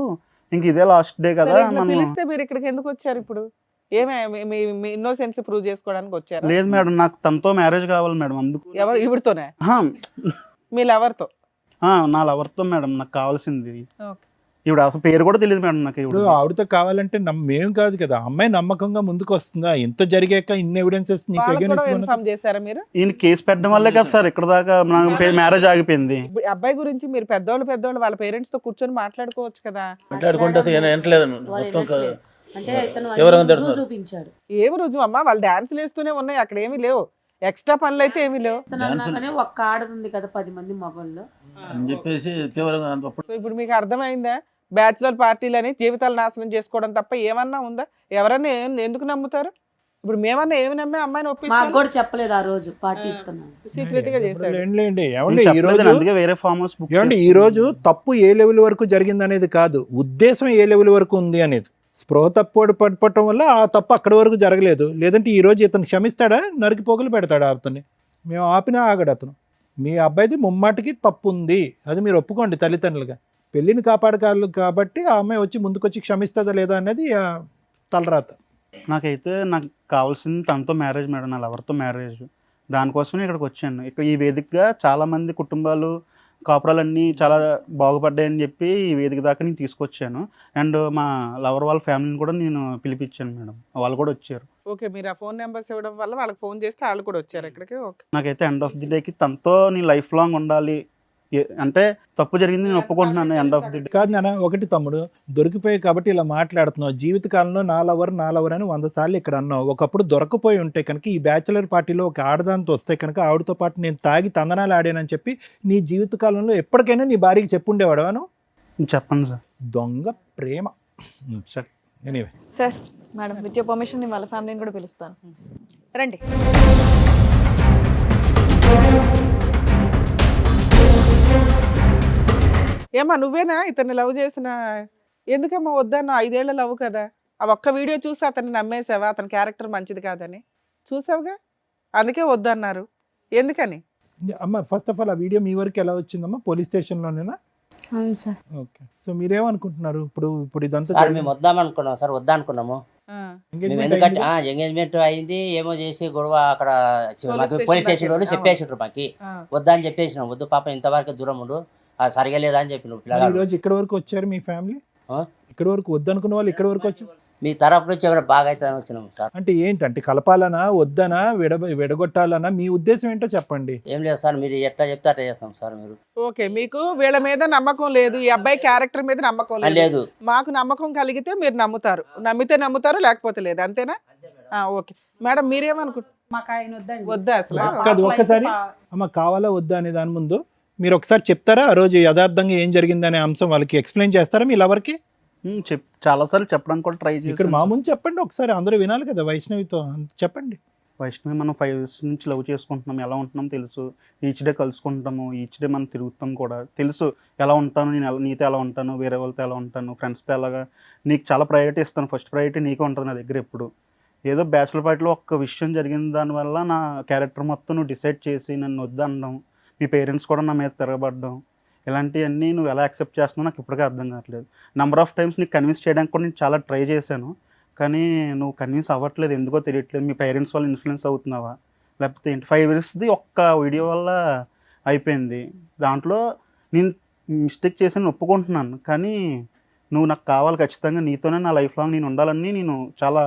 ఇంక ఇదే లాస్ట్ డే కదా సరే, ఇట్లా మనం. పిలిస్తే మీరు ఇక్కడికి ఎందుకు వచ్చారు ఇప్పుడు? ఏమే మీ ఇన్నోసెన్స్ ప్రూవ్ చేసుకోవడానికి వచ్చారు? లేదు మేడం, నాకు తనతో మ్యారేజ్ కావాలి మేడం, అందుకు. ఎవరు ఇవిడితోనే? ఆహా, మీ లవర్తో? నా లవర్తో మేడం నాకు కావాల్సింది. ఓకే. ఇప్పుడు అసలు పేరు కూడా తెలియదు మేడం నాకు. ఇప్పుడు ఆవిడతో కావాలంటే మేము కాదు కదా, అమ్మాయి నమ్మకంగా ముందుకు వస్తుందా? ఇంత జరిగాక ఇన్ని ఎవిడెన్సెస్ నీకు against గా ఇన్ఫార్మ్ చేశారా మీరు? ఈయన కేసు పెట్టడం వల్లే కదా సార్ ఇక్కడ దాకా మ్యారేజ్ ఆగిపోయింది. ఇప్పుడు ఈ అబ్బాయి గురించి మీరు పెద్దోళ్ళు వాళ్ళ పేరెంట్స్ తో కూర్చొని మాట్లాడుకోవచ్చు కదా. మాట్లాడుకుంటే వినట్లేదు మొత్తం అంటే ఇతను ఎవరైనా అన్ని తెలుసు? రుజువు చూపించాడు. ఏమి రుజువు అమ్మా, వాళ్ళు డాన్సులు వేస్తూనే ఉన్నాయి, అక్కడ ఏమీ లేవు, ఎక్స్ట్రా పనులు అయితే ఏమీ లేవు. అన్నాకనే ఒక్క ఆడదుంది కదా 10 మంది మగవాళ్ళు అని చెప్పేసి తీవ్రంగా అప్పుడు సో ఇప్పుడు మీకు అర్థమైందా? బ్యాచులర్ పార్టీలని జీవితాలు నాశనం చేసుకోవడం తప్ప ఏమన్నా ఉందా? ఎవరన్నా ఎందుకు నమ్ముతారు? ఇప్పుడు మేమన్నా ఏమి నమ్మే అమ్మాయిని మాకు ఒప్పించాలి? కూడా చెప్పలేదు ఆ రోజు పార్టీ ఇస్తున్నాను. సీక్రెట్ గా చేశాడు. ఏంలేండి. నేను ఏమండి ఈ చెప్పలేదు, రోజు అందుకే వేరే ఫార్మ్ హౌస్ బుక్ ఏమండి ఈ రోజు తప్పు ఏ లెవెల్ వరకు జరిగింది అనేది కాదు, ఉద్దేశం ఏ లెవెల్ వరకు ఉంది అనేది. స్పృహ తప్పు పడిపోవటం వల్ల ఆ తప్పు అక్కడి వరకు జరగలేదు. లేదంటే ఈ రోజు ఇతను క్షమిస్తాడా? నరికి పోగులు పెడతాడా అతన్ని? మేము ఆపినా ఆగడు అతను. మీ అబ్బాయిది ముమ్మాటికి తప్పు ఉంది, అది మీరు ఒప్పుకోండి తల్లిదండ్రులుగా. పెళ్ళిని కాపాడగలరు కాబట్టి ఆ అమ్మాయి వచ్చి ముందుకొచ్చి క్షమిస్తుందా లేదా అనేది తలరాత. నాకైతే నాకు కావాల్సింది తనతో మ్యారేజ్ మేడం, నా లవర్తో మ్యారేజ్. దానికోసమే ఇక్కడికి వచ్చాను. ఇక్కడ ఈ వేదికగా చాలామంది కుటుంబాలు కాపురాలన్నీ చాలా బాగుపడ్డాయని చెప్పి ఈ వేదిక దాకా నేను తీసుకొచ్చాను. అండ్ మా లవర్ వాళ్ళ ఫ్యామిలీని కూడా నేను పిలిపించాను మేడం, వాళ్ళు కూడా వచ్చారు. ఓకే, మీరు ఆ ఫోన్ నెంబర్స్ ఇవ్వడం వల్ల వాళ్ళకి ఫోన్ చేస్తే వాళ్ళు కూడా వచ్చారు ఇక్కడికి. ఓకే. నాకైతే ఎండ్ ఆఫ్ ది డేకి తనతో నీ లైఫ్ లాంగ్ ఉండాలి, అంటే తప్పు జరిగింది నేను ఒప్పుకుంటున్నాను. ఎండ్ ఆఫ్ ది డే కాదు నాన్న, ఒకటి తమ్ముడు దొరికిపోయాయి కాబట్టి ఇలా మాట్లాడుతున్నావు. జీవితకాలంలో నా లవర్ అని 100 సార్లు ఇక్కడ అన్నావు. ఒకప్పుడు దొరకపోయి ఉంటే కనుక ఈ బ్యాచులర్ పార్టీలో ఒక ఆడదాంతో వస్తే కనుక ఆవిడతో పాటు నేను తాగి తందనాలు ఆడానని చెప్పి నీ జీవితకాలంలో ఎప్పటికైనా నీ భార్యకి చెప్పుండేవాడవాను? చెప్పండి సార్. దొంగ ప్రేమ. సరే anyway sir, madam with your permission నేను వాళ్ళ ఫ్యామిలీని కూడా పిలుస్తాను. రండి. ఏమా నువ్వేనా ఇతన్ని లవ్ చేసిన? ఎందుకమ్మా వద్దన్నా? 5 ఏళ్ల లవ్ కదా. ఆ ఒక్క వీడియో చూసి అతన్ని నమ్మేసావా? అతని క్యారెక్టర్ మంచిది కాదని చూసావుగా, అందుకే వద్దన్నారు. ఎందుకని? అమ్మ ఫస్ట్ ఆఫ్ ఆల్ ఆ వీడియో మీ వరకు ఎలా వచ్చిందమ్మా? పోలీస్ స్టేషన్లోనేనా? అవును సార్. ఓకే. సో మీరేమనుకుంటున్నారు ఇప్పుడు ఇదంతా సార్? మేము వద్దామనుకున్నాం సార్, వద్దనుకున్నాము. మేము engagement ఎందుకంటే అయింది? ఎంగేజ్మెంట్ అయింది, ఏమో చేసి గొడవ అక్కడ Police పోలీస్ station స్టేషన్ వాళ్ళు దాకా. చెప్పేసిండ్రు మాకి. వద్దా అని చెప్పేసినాం, వద్దు పాప ఇంతవరకు దూరం ఉండు, అది సరిగా లేదా అని చెప్పిన మరి ఈ పిల్లగాడు. రోజు ఇక్కడ వరకు వచ్చారు మీ ఫ్యామిలీ? ఆ? ఇక్కడ వరకు వద్దనుకున్న వాళ్ళు ఇక్కడ వరకు వచ్చారు. మీ తరపు నుంచి ఏమైనా బాగా అవుతుందని వచ్చినాం సార్. అంటే ఏంటంటే కలపాలనా వద్దనా విడగొట్టాలనా మీ ఉద్దేశం ఏంటో చెప్పండి. ఏం లేదు సార్, మీరు ఎట్లా చెప్తే అట్లా చేస్తాం సార్. మీరు ఓకే, మీకు వీళ్ళ మీద నమ్మకం లేదు, ఈ అబ్బాయి క్యారెక్టర్ మీద నమ్మకం లేదు. లేదు, మాకు నమ్మకం కలిగితే మీరు నమ్ముతారు, నమ్మితే నమ్ముతారు, లేకపోతే లేదు, అంతేనా? ఓకే మేడం, మీరేమనుకుంటున్నారు? మాకు ఆయన వద్దండి. వద్దా అసలు? కాదు, ఒక్కసారి అమ్మ కావాలా వద్దా అనే దాని ముందు మీరు ఒకసారి చెప్తారా ఆ రోజు యథార్థంగా ఏం జరిగిందనే అంశం వాళ్ళకి ఎక్స్ప్లెయిన్ చేస్తారా మీ లవర్కి? చాలాసార్లు చెప్పడానికి కూడా ట్రై ఇక్కడ చేసి మా ముందు చెప్పండి ఒకసారి, అందరూ వినాలి కదా వైష్ణవితో, చెప్పండి. వైష్ణవి మనం 5 years నుంచి లవ్ చేసుకుంటున్నాం, ఎలా ఉంటున్నాం తెలుసు, ఈచ్ డే కలుసుకుంటాము, ఈచ్ డే మనం తిరుగుతాం కూడా తెలుసు, ఎలా ఉంటాను నేను, నీతో ఎలా ఉంటాను, వేరే వాళ్ళతో ఎలా ఉంటాను, ఫ్రెండ్స్తో ఎలాగా, నీకు చాలా ప్రయారిటీ ఇస్తాను, ఫస్ట్ ప్రయారిటీ నీకే ఉంటుంది నా దగ్గర ఎప్పుడు. ఏదో బ్యాచులర్ పార్టీలో ఒక్క విషయం జరిగిన దానివల్ల నా క్యారెక్టర్ మొత్తం నువ్వు డిసైడ్ చేసి నన్ను వద్దనడం, మీ పేరెంట్స్ కూడా నా మీద తిరగబడ్డం, ఇలాంటివన్నీ నువ్వు ఎలా యాక్సెప్ట్ చేస్తున్నావు నాకు ఇప్పటికే అర్థం కావట్లేదు. నెంబర్ ఆఫ్ టైమ్స్ నీకు కన్విన్స్ చేయడానికి కూడా నేను చాలా ట్రై చేశాను, కానీ నువ్వు కన్విన్స్ అవ్వట్లేదు, ఎందుకో తెలియట్లేదు. మీ పేరెంట్స్ వల్ల ఇన్ఫ్లుయెన్స్ అవుతున్నావా లేకపోతే ఏంటి? 5 yearsది ఒక్క వీడియో వల్ల అయిపోయింది. దాంట్లో నేను మిస్టేక్ చేశాను ఒప్పుకుంటున్నాను, కానీ నువ్వు నాకు కావాలి ఖచ్చితంగా, నీతోనే నా లైఫ్ లాంగ్ నేను ఉండాలని నేను చాలా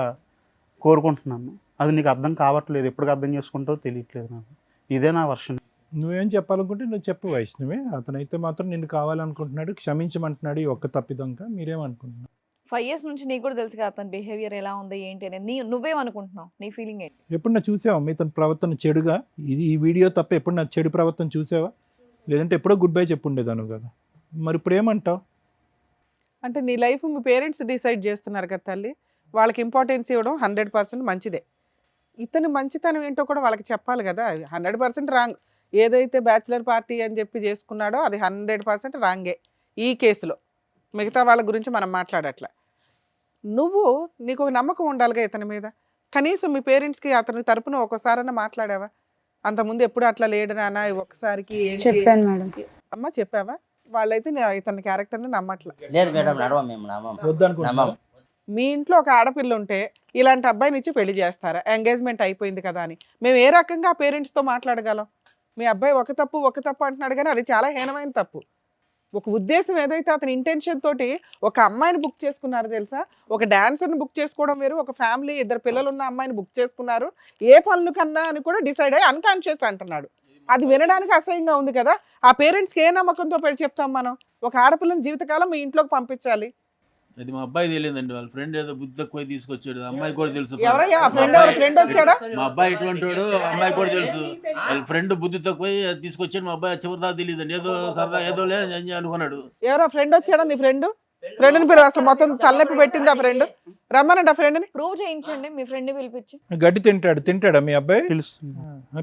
కోరుకుంటున్నాను. అది నీకు అర్థం కావట్లేదు, ఎప్పటికి అర్థం చేసుకుంటావో తెలియట్లేదు నాకు. ఇదే నా వర్షన్. నువ్వేం చెప్పాలనుకుంటే నువ్వు చెప్పు వైష్ణవి. అతనైతే మాత్రం నిన్ను కావాలనుకుంటున్నాడు, క్షమించమంటున్నాడు ఈ ఒక్క తప్పిదంకా. మీరేమనుకుంటున్నావు? 5 years నుంచి నీకు కూడా తెలుసు కదా అతని బిహేవియర్ ఎలా ఉంది ఏంటి అనేది. నువ్వేమనుకుంటున్నావు? నీ ఫీలింగ్ ఏంటి? ఎప్పుడు నా చూసావా మీ తన ప్రవర్తన చెడుగా? ఈ వీడియో తప్ప ఎప్పుడు నా చెడు ప్రవర్తన చూసావా? లేదంటే ఎప్పుడో గుడ్ బై చెప్పుండేదాను కదా. మరి ఇప్పుడు ఏమంటావు? అంటే నీ లైఫ్ మీ పేరెంట్స్ డిసైడ్ చేస్తున్నారు కదా తల్లి, వాళ్ళకి ఇంపార్టెన్స్ ఇవ్వడం 100% మంచిదే. ఇతని మంచితనం ఏంటో కూడా వాళ్ళకి చెప్పాలి కదా. 100% రాంగ్. ఏదైతే బ్యాచిలర్ పార్టీ అని చెప్పి చేసుకున్నాడో అది 100% రాంగే ఈ కేసులో. మిగతా వాళ్ళ గురించి మనం మాట్లాడట్లా. నీకు ఒక నమ్మకం ఉండాలిగా ఇతని మీద. కనీసం మీ పేరెంట్స్కి అతని తరపున ఒకసారైనా మాట్లాడావా? అంతకుముందు ఎప్పుడు అట్లా లేడు నాన్న, ఒక్కసారికి చెప్పాను మేడం. అమ్మ చెప్పావా? వాళ్ళైతే ఇతని క్యారెక్టర్ని నమ్మట్లా. లేదు మేడం, నడవం మేము, నమ్మం. వద్దనుకుంటున్నావా? మీ ఇంట్లో ఒక ఆడపిల్ల ఉంటే ఇలాంటి అబ్బాయిని ఇచ్చి పెళ్లి చేస్తారా? ఎంగేజ్మెంట్ అయిపోయింది కదా అని మేము ఏ రకంగా పేరెంట్స్తో మాట్లాడగలం? మీ అబ్బాయి ఒక తప్పు అంటున్నాడు, కానీ అది చాలా హీనమైన తప్పు. ఒక ఉద్దేశం ఏదైతే అతని ఇంటెన్షన్ తోటి ఒక అమ్మాయిని బుక్ చేసుకున్నారు తెలుసా? ఒక డాన్సర్ని బుక్ చేసుకోవడం వేరు, ఒక ఫ్యామిలీ 2 పిల్లలు ఉన్న అమ్మాయిని బుక్ చేసుకున్నారు, ఏ పనులు కన్నా అని కూడా డిసైడ్ అయ్యి అన్కాన్షియస్ అంటున్నాడు. అది వినడానికి అసహ్యంగా ఉంది కదా. ఆ పేరెంట్స్కి ఏ నమ్మకంతో పెట్టి చెప్తాం మనం? ఒక ఆడపిల్లని జీవితకాలం మీ ఇంట్లోకి పంపించాలి. అది మా అబ్బాయి తెలియదండి, వాళ్ళ ఫ్రెండ్ ఏదో బుద్ధి తక్కువ తీసుకొచ్చాడు, అమ్మాయి కూడా తెలుసు. ఎవరయ్యా ఫ్రెండ్ వచ్చాడా? మా అబ్బాయి ఇటువంటి వాడు, అమ్మాయి కూడా తెలుసు. వాళ్ళ ఫ్రెండ్ బుద్ధి తక్కువ తీసుకొచ్చాడు, మా అబ్బాయి చివరి దాకా తెలియదండి, ఏదో సరదా ఏదో లేదు అనుకున్నాడు. ఎవరో ఫ్రెండ్ వచ్చాడా? నీ ఫ్రెండ్ని పేరు అసలు మొత్తం తలనొప్పి పెట్టింది ఆ ఫ్రెండ్. రమ్మనండి ఆ ఫ్రెండ్ని. ప్రూవ్ చేయించండి మీ ఫ్రెండ్ పిలిపించి. గడ్డి తింటాడా మీ అబ్బాయి? తెలుసు.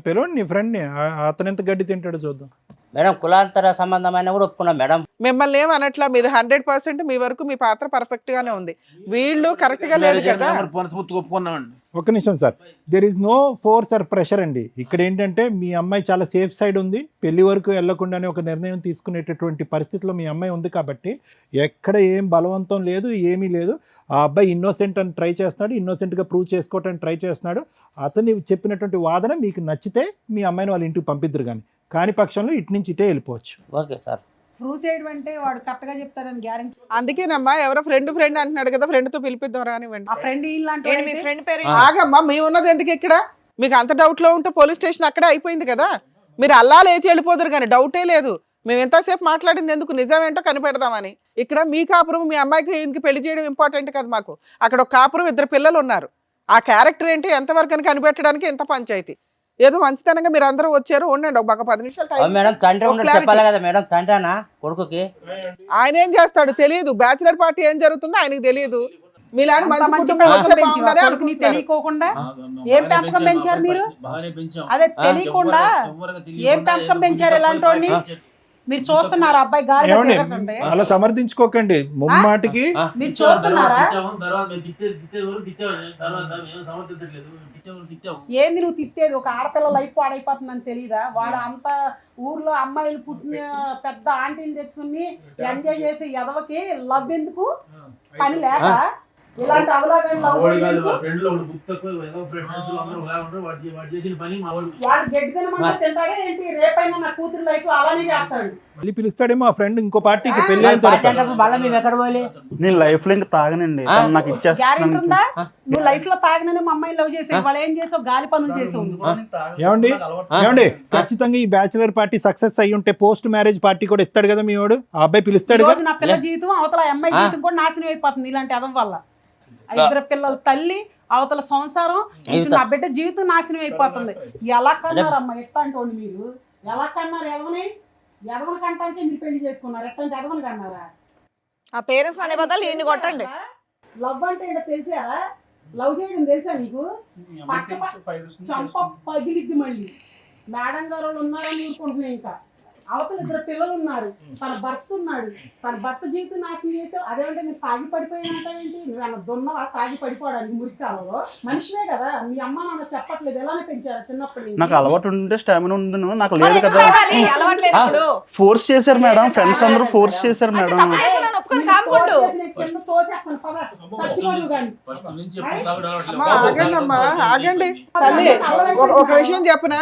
పిలవండి నీ ఫ్రెండ్ని, అతను ఎంత గడ్డి తింటాడో చూద్దాం. మేడం కులాంతర సంబంధమైన కూడా ఒప్పుకున్నాం మేడం. మిమ్మల్ని ఏమనట్లా, మీది 100% మీ వరకు మీ పాత్ర పర్ఫెక్ట్ గానే ఉంది. వీళ్ళు కరెక్ట్ గా లేదు కదా. ఒప్పుకున్నామండి. ఒక్క నిమిషం sir, there is no force or pressure అండి. ఇక్కడ ఏంటంటే మీ అమ్మాయి చాలా సేఫ్ సైడ్ ఉంది, పెళ్లి వరకు వెళ్లకుండానే ఒక నిర్ణయం తీసుకునేటటువంటి పరిస్థితిలో మీ అమ్మాయి ఉంది కాబట్టి ఎక్కడ ఏం బలవంతం లేదు, ఏమీ లేదు. ఆ అబ్బాయి ఇన్నోసెంట్ అని ట్రై చేస్తున్నాడు, ఇన్నోసెంట్గా ప్రూవ్ చేసుకోవటానికి ట్రై చేస్తున్నాడు. అతన్ని చెప్పినటువంటి వాదన మీకు నచ్చితే మీ అమ్మాయిని వాళ్ళ ఇంటికి పంపిద్దరు, కాని పక్షంలో ఇటు నుంచి ఇటే వెళ్ళిపోవచ్చు. Okay sir. ప్రూవ్ చేయడం అంటే వాడు కరెక్ట్ గా చెప్తారని గ్యారెంటీ. అందుకేనమ్మా ఎవరో ఫ్రెండ్ అంటున్నాడు కదా, ఫ్రెండ్ తో పిలిపిద్దాం రానివ్వండి. ఆ ఫ్రెండ్ మీ ఫ్రెండ్ పేరు ఆగమ్మా, మేము ఉన్నది ఎందుకు ఇక్కడ? మీకు అంత డౌట్ లో ఉంటే పోలీస్ స్టేషన్ అక్కడే అయిపోయింది కదా. మీరు అల్లా లేచి వెళ్ళిపోదురు కానీ డౌటే లేదు. మేము ఎంతసేపు మాట్లాడింది ఎందుకు, నిజమేంటో కనిపెడదామని. ఇక్కడ మీ కాపురం, మీ అమ్మాయికి ఇంటికి పెళ్లి చేయడం ఇంపార్టెంట్ కదా మాకు. అక్కడ ఒక కాపురం, 2 పిల్లలు ఉన్నారు. ఆ క్యారెక్టర్ ఏంటి ఎంతవరకు అని కనిపెట్టడానికి ఎంత పంచాయతీ. ఏదో మంచితనంగా మీరు అందరూ వచ్చారు, ఉండండి ఒక 10 నిమిషాలు మేడం. తండ్రి చెప్పాలి కదా మేడం, తండ్రినా కొడుకుకి? ఆయన ఏం చేస్తాడు తెలియదు, బ్యాచిలర్ పార్టీ ఏం జరుగుతుందో ఆయనకి తెలియదు. మీలాంటి మంచి తెలియకోకుండా ఏం పెంపకం పెంచారు మీరు? అదే తెలియకుండా ఏం పెంపకం పెంచారు ఇలాంటి వాడిని? మీరు చూస్తున్నారు అబ్బాయి గాలి అలా సమర్థించుకోకండి ముమ్మాటికి. మీరు చూస్తున్నారా? ఏంది నువ్వు తిట్టేది? ఒక ఆడపిల్ల లైఫ్ పాడైపోతుందని తెలీదా? వాడు అంత ఊర్లో అమ్మాయిలు పుట్టిన పెద్ద ఆంటీని తెచ్చుకుని ఎంజాయ్ చేసి ఎదవకి లవ్ ఎందుకు? పని లేక ఇలాంటి అవలాగా మా వాడు కాదు, మా ఫ్రెండ్లు ఒకడు బుక్ తక్కువ ఏదో ఫ్రెండ్స్ అందరూ ఒకలా ఉంటారు. వాడు చేసిన పని మా వాడు వాడు గడ్డి తినమంటే తింటాడే ఏంటి, రేపైనా నా కూతురు లైఫ్ అలానే చేస్తాడు. మళ్ళీ పిలుస్తాడేమో ఆ ఫ్రెండ్ ఇంకో పార్టీకి పెళ్లి అయిన పార్టీ తర్వాత. అంటే మళ్ళీ మేము ఎక్కడ పోవాలి? నేను లైఫ్ లో ఇంకా తాగనండి, తను నాకు గ్యారెంటీ ఇచ్చేస్తాను. ఉందా? నువ్వు లైఫ్ లో తాగినని మా అమ్మాయి లవ్ చేసేది, వాళ్ళు ఏం చేసావు, గాలి పనులు చేసావు. ఏమండి ఏమండి ఖచ్చితంగా ఈ బ్యాచిలర్ పార్టీ సక్సెస్ అయ్యి ఉంటే పోస్ట్ మ్యారేజ్ పార్టీ కూడా ఇస్తాడు కదా మీ వాడు, ఆ అబ్బాయి పిలుస్తాడు రోజు నా పిల్ల జీవితం అవతల ఆ అమ్మాయి జీవితం కూడా నాశనం అయిపోతుంది ఇలాంటి అదం వల్ల. ఆ ఇద్దరు పిల్లల తల్లి, అవతల సంసారం, ఇటు నా బిడ్డ జీవితం నాశనం అయిపోతుంది. ఎలా కన్నారమ్మా ఎట్లాంటి మీరు? ఎలా కన్నారు? ఎదవని కంటానికి మీరు పెళ్లి చేసుకున్నారు, ఎట్లాంటి ఎదవని కన్నారా? ఆ పేరెంట్స్ అనే బదులు ఈయన్ని కొట్టండి. లవ్ అంటే ఏంటో తెలిసారా? లవ్ చేయడం తెలుసా నీకు? చంప పగిలిద్ది మళ్ళీ. మేడం గారు వాళ్ళు ఉన్నారని ఊరుకుంటున్నాయి. ఇంకా అవతల ఇద్దరు పిల్లలు ఉన్నారు, తన భర్త ఉన్నాడు, తన భర్త జీవితం నాశనం చేసావు. అదేమంటే నేను తాగి పడిపోయినంటే ఏంటి? నువ్వేమన్నా దున్నవా తాగి పడిపోవడానికి? మురికాలలో మనిషివే కదా, మీ అమ్మ నాన్న చెప్పట్లేదు, ఎలానే పెంచారు చిన్నప్పటి నుంచి? నాకు అలవాటు ఉంటే స్టామినా ఉంది, నాకు లేదు కదా. అలవాట్లేదు ఇప్పుడు. ఫోర్స్ చేశారు మేడం, ఫ్రెండ్స్ అందరూ ఫోర్స్ చేశారు మేడం. ఆగండి అమ్మా, ఆగండి తల్లి. ఒక విషయం చెప్పనా,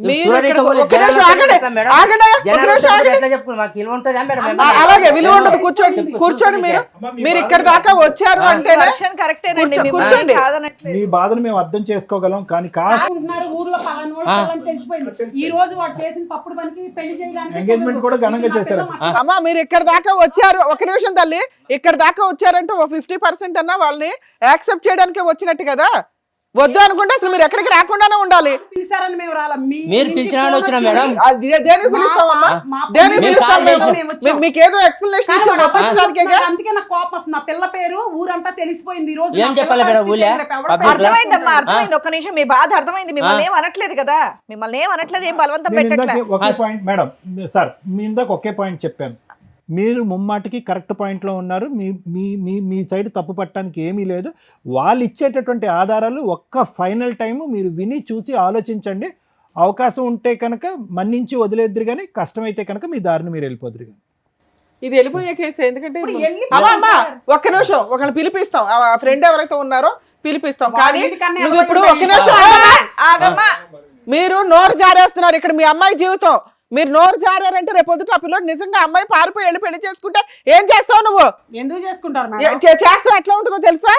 మీరు ఇక్కడ చూడండి, ఒక నిమిషం ఆగండి, ఆగండి, ఒక నిమిషం ఆగండి. అలాగే విలువ ఉండదు, కూర్చోండి, కూర్చోండి. మీరు ఇక్కడ దాకా వచ్చారు అంటేనే కూర్చోండి. మీ బాధను మేము అర్థం చేసుకోగలం, కానీ కాదు ఊర్లో పలానోళ్ళు తెలిసిపోయింది. ఈ రోజు వాడు చేసిన తప్పుడు పనికి పెళ్లి చేయడానికి ఎంగేజ్మెంట్ కూడా ఘనంగా చేశారు. అమ్మా మీరు ఇక్కడ దాకా వచ్చారు, ఒక నిమిషం తల్లి, ఇక్కడ దాకా వచ్చారంటే ఓ 50% అన్నా వాళ్ళని యాక్సెప్ట్ చేయడానికే వచ్చినట్టు కదా. వద్దు అనుకుంటే అసలు మీరు ఎక్కడికి రాకుండానే ఉండాలి. పిలిచారని మేము రాలా. మీరు పిలిచినాడు వచ్చినా మేడం. దేనికి పిలుస్తామమ్మా? దేనికి పిలుస్తాం మేము? మీకేదో ఎక్స్ప్లెనేషన్ ఇచ్చాం పంపించడానికే. అందుకే నాకు కోపం వస్తుంది. నా పిల్ల పేరు ఊరంతా తెలిసిపోయింది. ఈ రోజు ఏం చెప్పాలి మేడం? ఊళ్ళో అర్థమైందమ్మా, అర్థమైంది. ఒక్క నిమిషం, మీ బాధ అర్థమైంది. మిమ్మల్ని ఏం అనట్లేదు కదా, మిమ్మల్ని ఏం అనట్లేదు, ఏం బలవంతం నేను ఇందాక పెట్టట్లేదు. ఒకే పాయింట్ మేడం సార్, మీ ఇందాక ఒకే పాయింట్ చెప్పాను. మీరు ముమ్మాటికి కరెక్ట్ పాయింట్లో ఉన్నారు. మీ మీ మీ మీ సైడ్ తప్పు పట్టడానికి ఏమీ లేదు. వాళ్ళు ఇచ్చేటటువంటి ఆధారాలు ఒక్క ఫైనల్ టైము మీరు విని చూసి ఆలోచించండి. అవకాశం ఉంటే కనుక మన్నించి వదిలేద్దరు, కానీ కష్టమైతే కనుక మీ దారిని మీరు వెళ్ళిపోదురు. కానీ ఇది వెళ్ళిపోయే కేసు. ఎందుకంటే అమ్మా ఒక్క నిమిషం, ఒకళ్ళు పిలిపిస్తాం, ఆ ఫ్రెండ్ ఎవరైతే ఉన్నారో పిలిపిస్తాం. కానీ నువ్వు ఇప్పుడు ఒక్క నిమిషం ఆగమ్మా. మీరు నోరు జారేస్తున్నారు. ఇక్కడ మీ అమ్మాయి జీవితం, మీరు నోరు జారారంటే రేపు పొద్దుట ఆ పిల్లడు నిజంగా అమ్మాయి పారిపోయి వెళ్ళి పెళ్లి చేసుకుంటే ఏం చేస్తావు నువ్వు? ఎందుకు చేసుకుంటారు? చేస్తే ఎట్లా ఉంటుందో తెలుసా?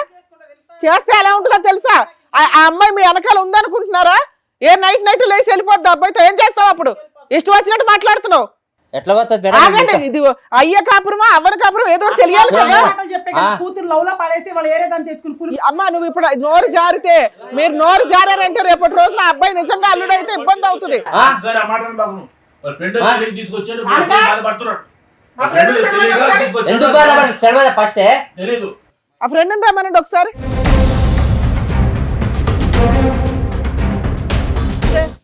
చేస్తే ఎలా ఉంటుందో తెలుసా? ఆ అమ్మాయి మీ వెనకాల ఉందనుకుంటున్నారా? ఏ నైట్ లేచి వెళ్ళిపోద్ది అబ్బాయితో, ఏం చేస్తావు అప్పుడు? ఇష్టం వచ్చినట్టు మాట్లాడుతున్నావు. ఎట్లా ఆగండి, ఇది అయ్య కాపురమా అవ్వని కాపురం ఏదో తెలియాలి కదా. కూతురు లవ్ లో పడేసి వాళ్ళు ఏరే దాన్ని తెచ్చుకుని అమ్మా నువ్వు ఇప్పుడు నోరు జారితే, మీరు నోరు జారారంటే రేపటి రోజున అబ్బాయి నిజంగా అల్లుడైతే ఇబ్బంది అవుతుంది. ఆ ఫ్రెండ్ రమ్మనండి ఒకసారి.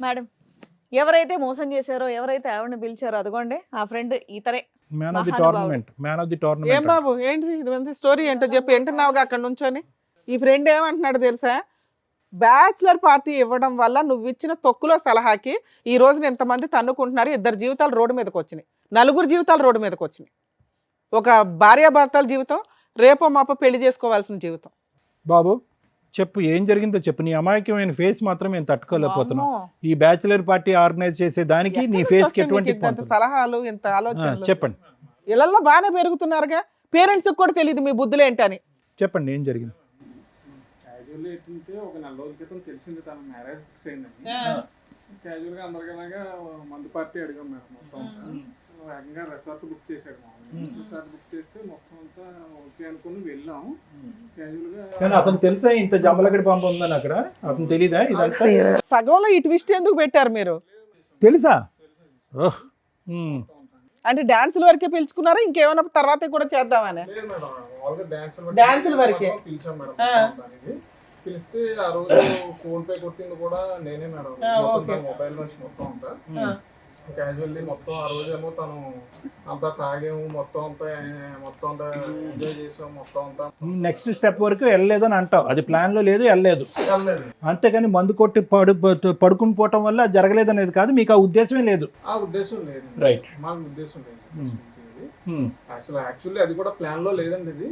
మేడం, ఎవరైతే మోసం చేశారో, ఎవరైతే ఆవిడని పిలిచారో అదిగోండి ఆ ఫ్రెండ్ ఇతరే. Man of the tournament, man of the ఏం టోర్నమెంట్. బాబు ఏంటి ఇది స్టోరీ ఏంటో చెప్పి వింటున్నావుగా అక్కడ నుంచొని. ఈ ఫ్రెండ్ ఏమంటున్నాడు తెలుసా? బ్యాచిలర్ పార్టీ ఇవ్వడం వల్ల నువ్వు ఇచ్చిన తొక్కులో సలహాకి ఈ రోజున ఎంతమంది తన్నుకుంటున్నారు. 2 జీవితాలు రోడ్డు మీదకి వచ్చినాయి, 4 జీవితాలు రోడ్డు మీదకి వచ్చినాయి. ఒక భార్యాభర్తల జీవితం, రేపో మాపో పెళ్లి చేసుకోవాల్సిన జీవితం. బాబు చెప్పు, ఏం జరిగిందో చెప్పు. నీ అమాయకమైన ఫేస్ మాత్రం మేము తట్టుకోలేకపోతున్నాం. ఈ బ్యాచిలర్ పార్టీ ఆర్గనైజ్ చేసే దానికి నీ ఫేస్ కి ఎటువంటి సలహాలు, ఇంత ఆలోచన చెప్పండి. ఇళ్లలో బాగానే పెరుగుతున్నారుగా, పేరెంట్స్ కూడా తెలియదు మీ బుద్ధులు ఏంటని. చెప్పండి ఏం జరిగింది. ఒక 4 రోజుల క్రితం తెలిసింది తన మ్యారేజ్ ఫిక్స్ అయిందని. క్యాజువల్ గా అందరికలాగా మందు పార్టీ అడిగాం మేడం. మొత్తం వేగంగా రిసార్ట్ బుక్ చేశాడు. రిసార్ట్ బుక్ చేస్తే మొత్తం అంతా ఓకే అనుకుని వెళ్ళాం. క్యాజువల్ గా కానీ అతను తెలుసా ఇంత జమ్మలగడి పంప ఉందని అక్కడ? అతను తెలీదా ఇదంతా? సగంలో ఈ ట్విస్ట్ ఎందుకు పెట్టారు మీరు? తెలుసా? అంటే డాన్సుల వరకే పిలుచుకున్నారా, ఇంకేమైనా తర్వాత కూడా చేద్దామని? డాన్సుల వరకే పిలిచాం మేడం. పిలిస్తే ఆ రోజు ఫోన్ పే కొట్టింది కూడా నేనే మేడం. మొబైల్ నుంచి మొత్తం అంతా క్యాజువల్లీ మొత్తం ఆ రోజు ఏమో తను అంతా తాగాము, మొత్తం అంతా ఎంజాయ్ చేసాం, మొత్తం అంతా. నెక్స్ట్ స్టెప్ వరకు వెళ్ళలేదు అని అంటావు, అది ప్లాన్ లో లేదు, వెళ్ళలేదు అంతేగాని మందు కొట్టి పడుకుని పోవటం వల్ల జరగలేదు అనేది కాదు. మీకు ఆ ఉద్దేశమే లేదు? ఆ ఉద్దేశం లేదు, రైట్, మాకు ఉద్దేశం లేదు. యాక్చువల్లీ అది కూడా ప్లాన్ లో లేదండి ఇది.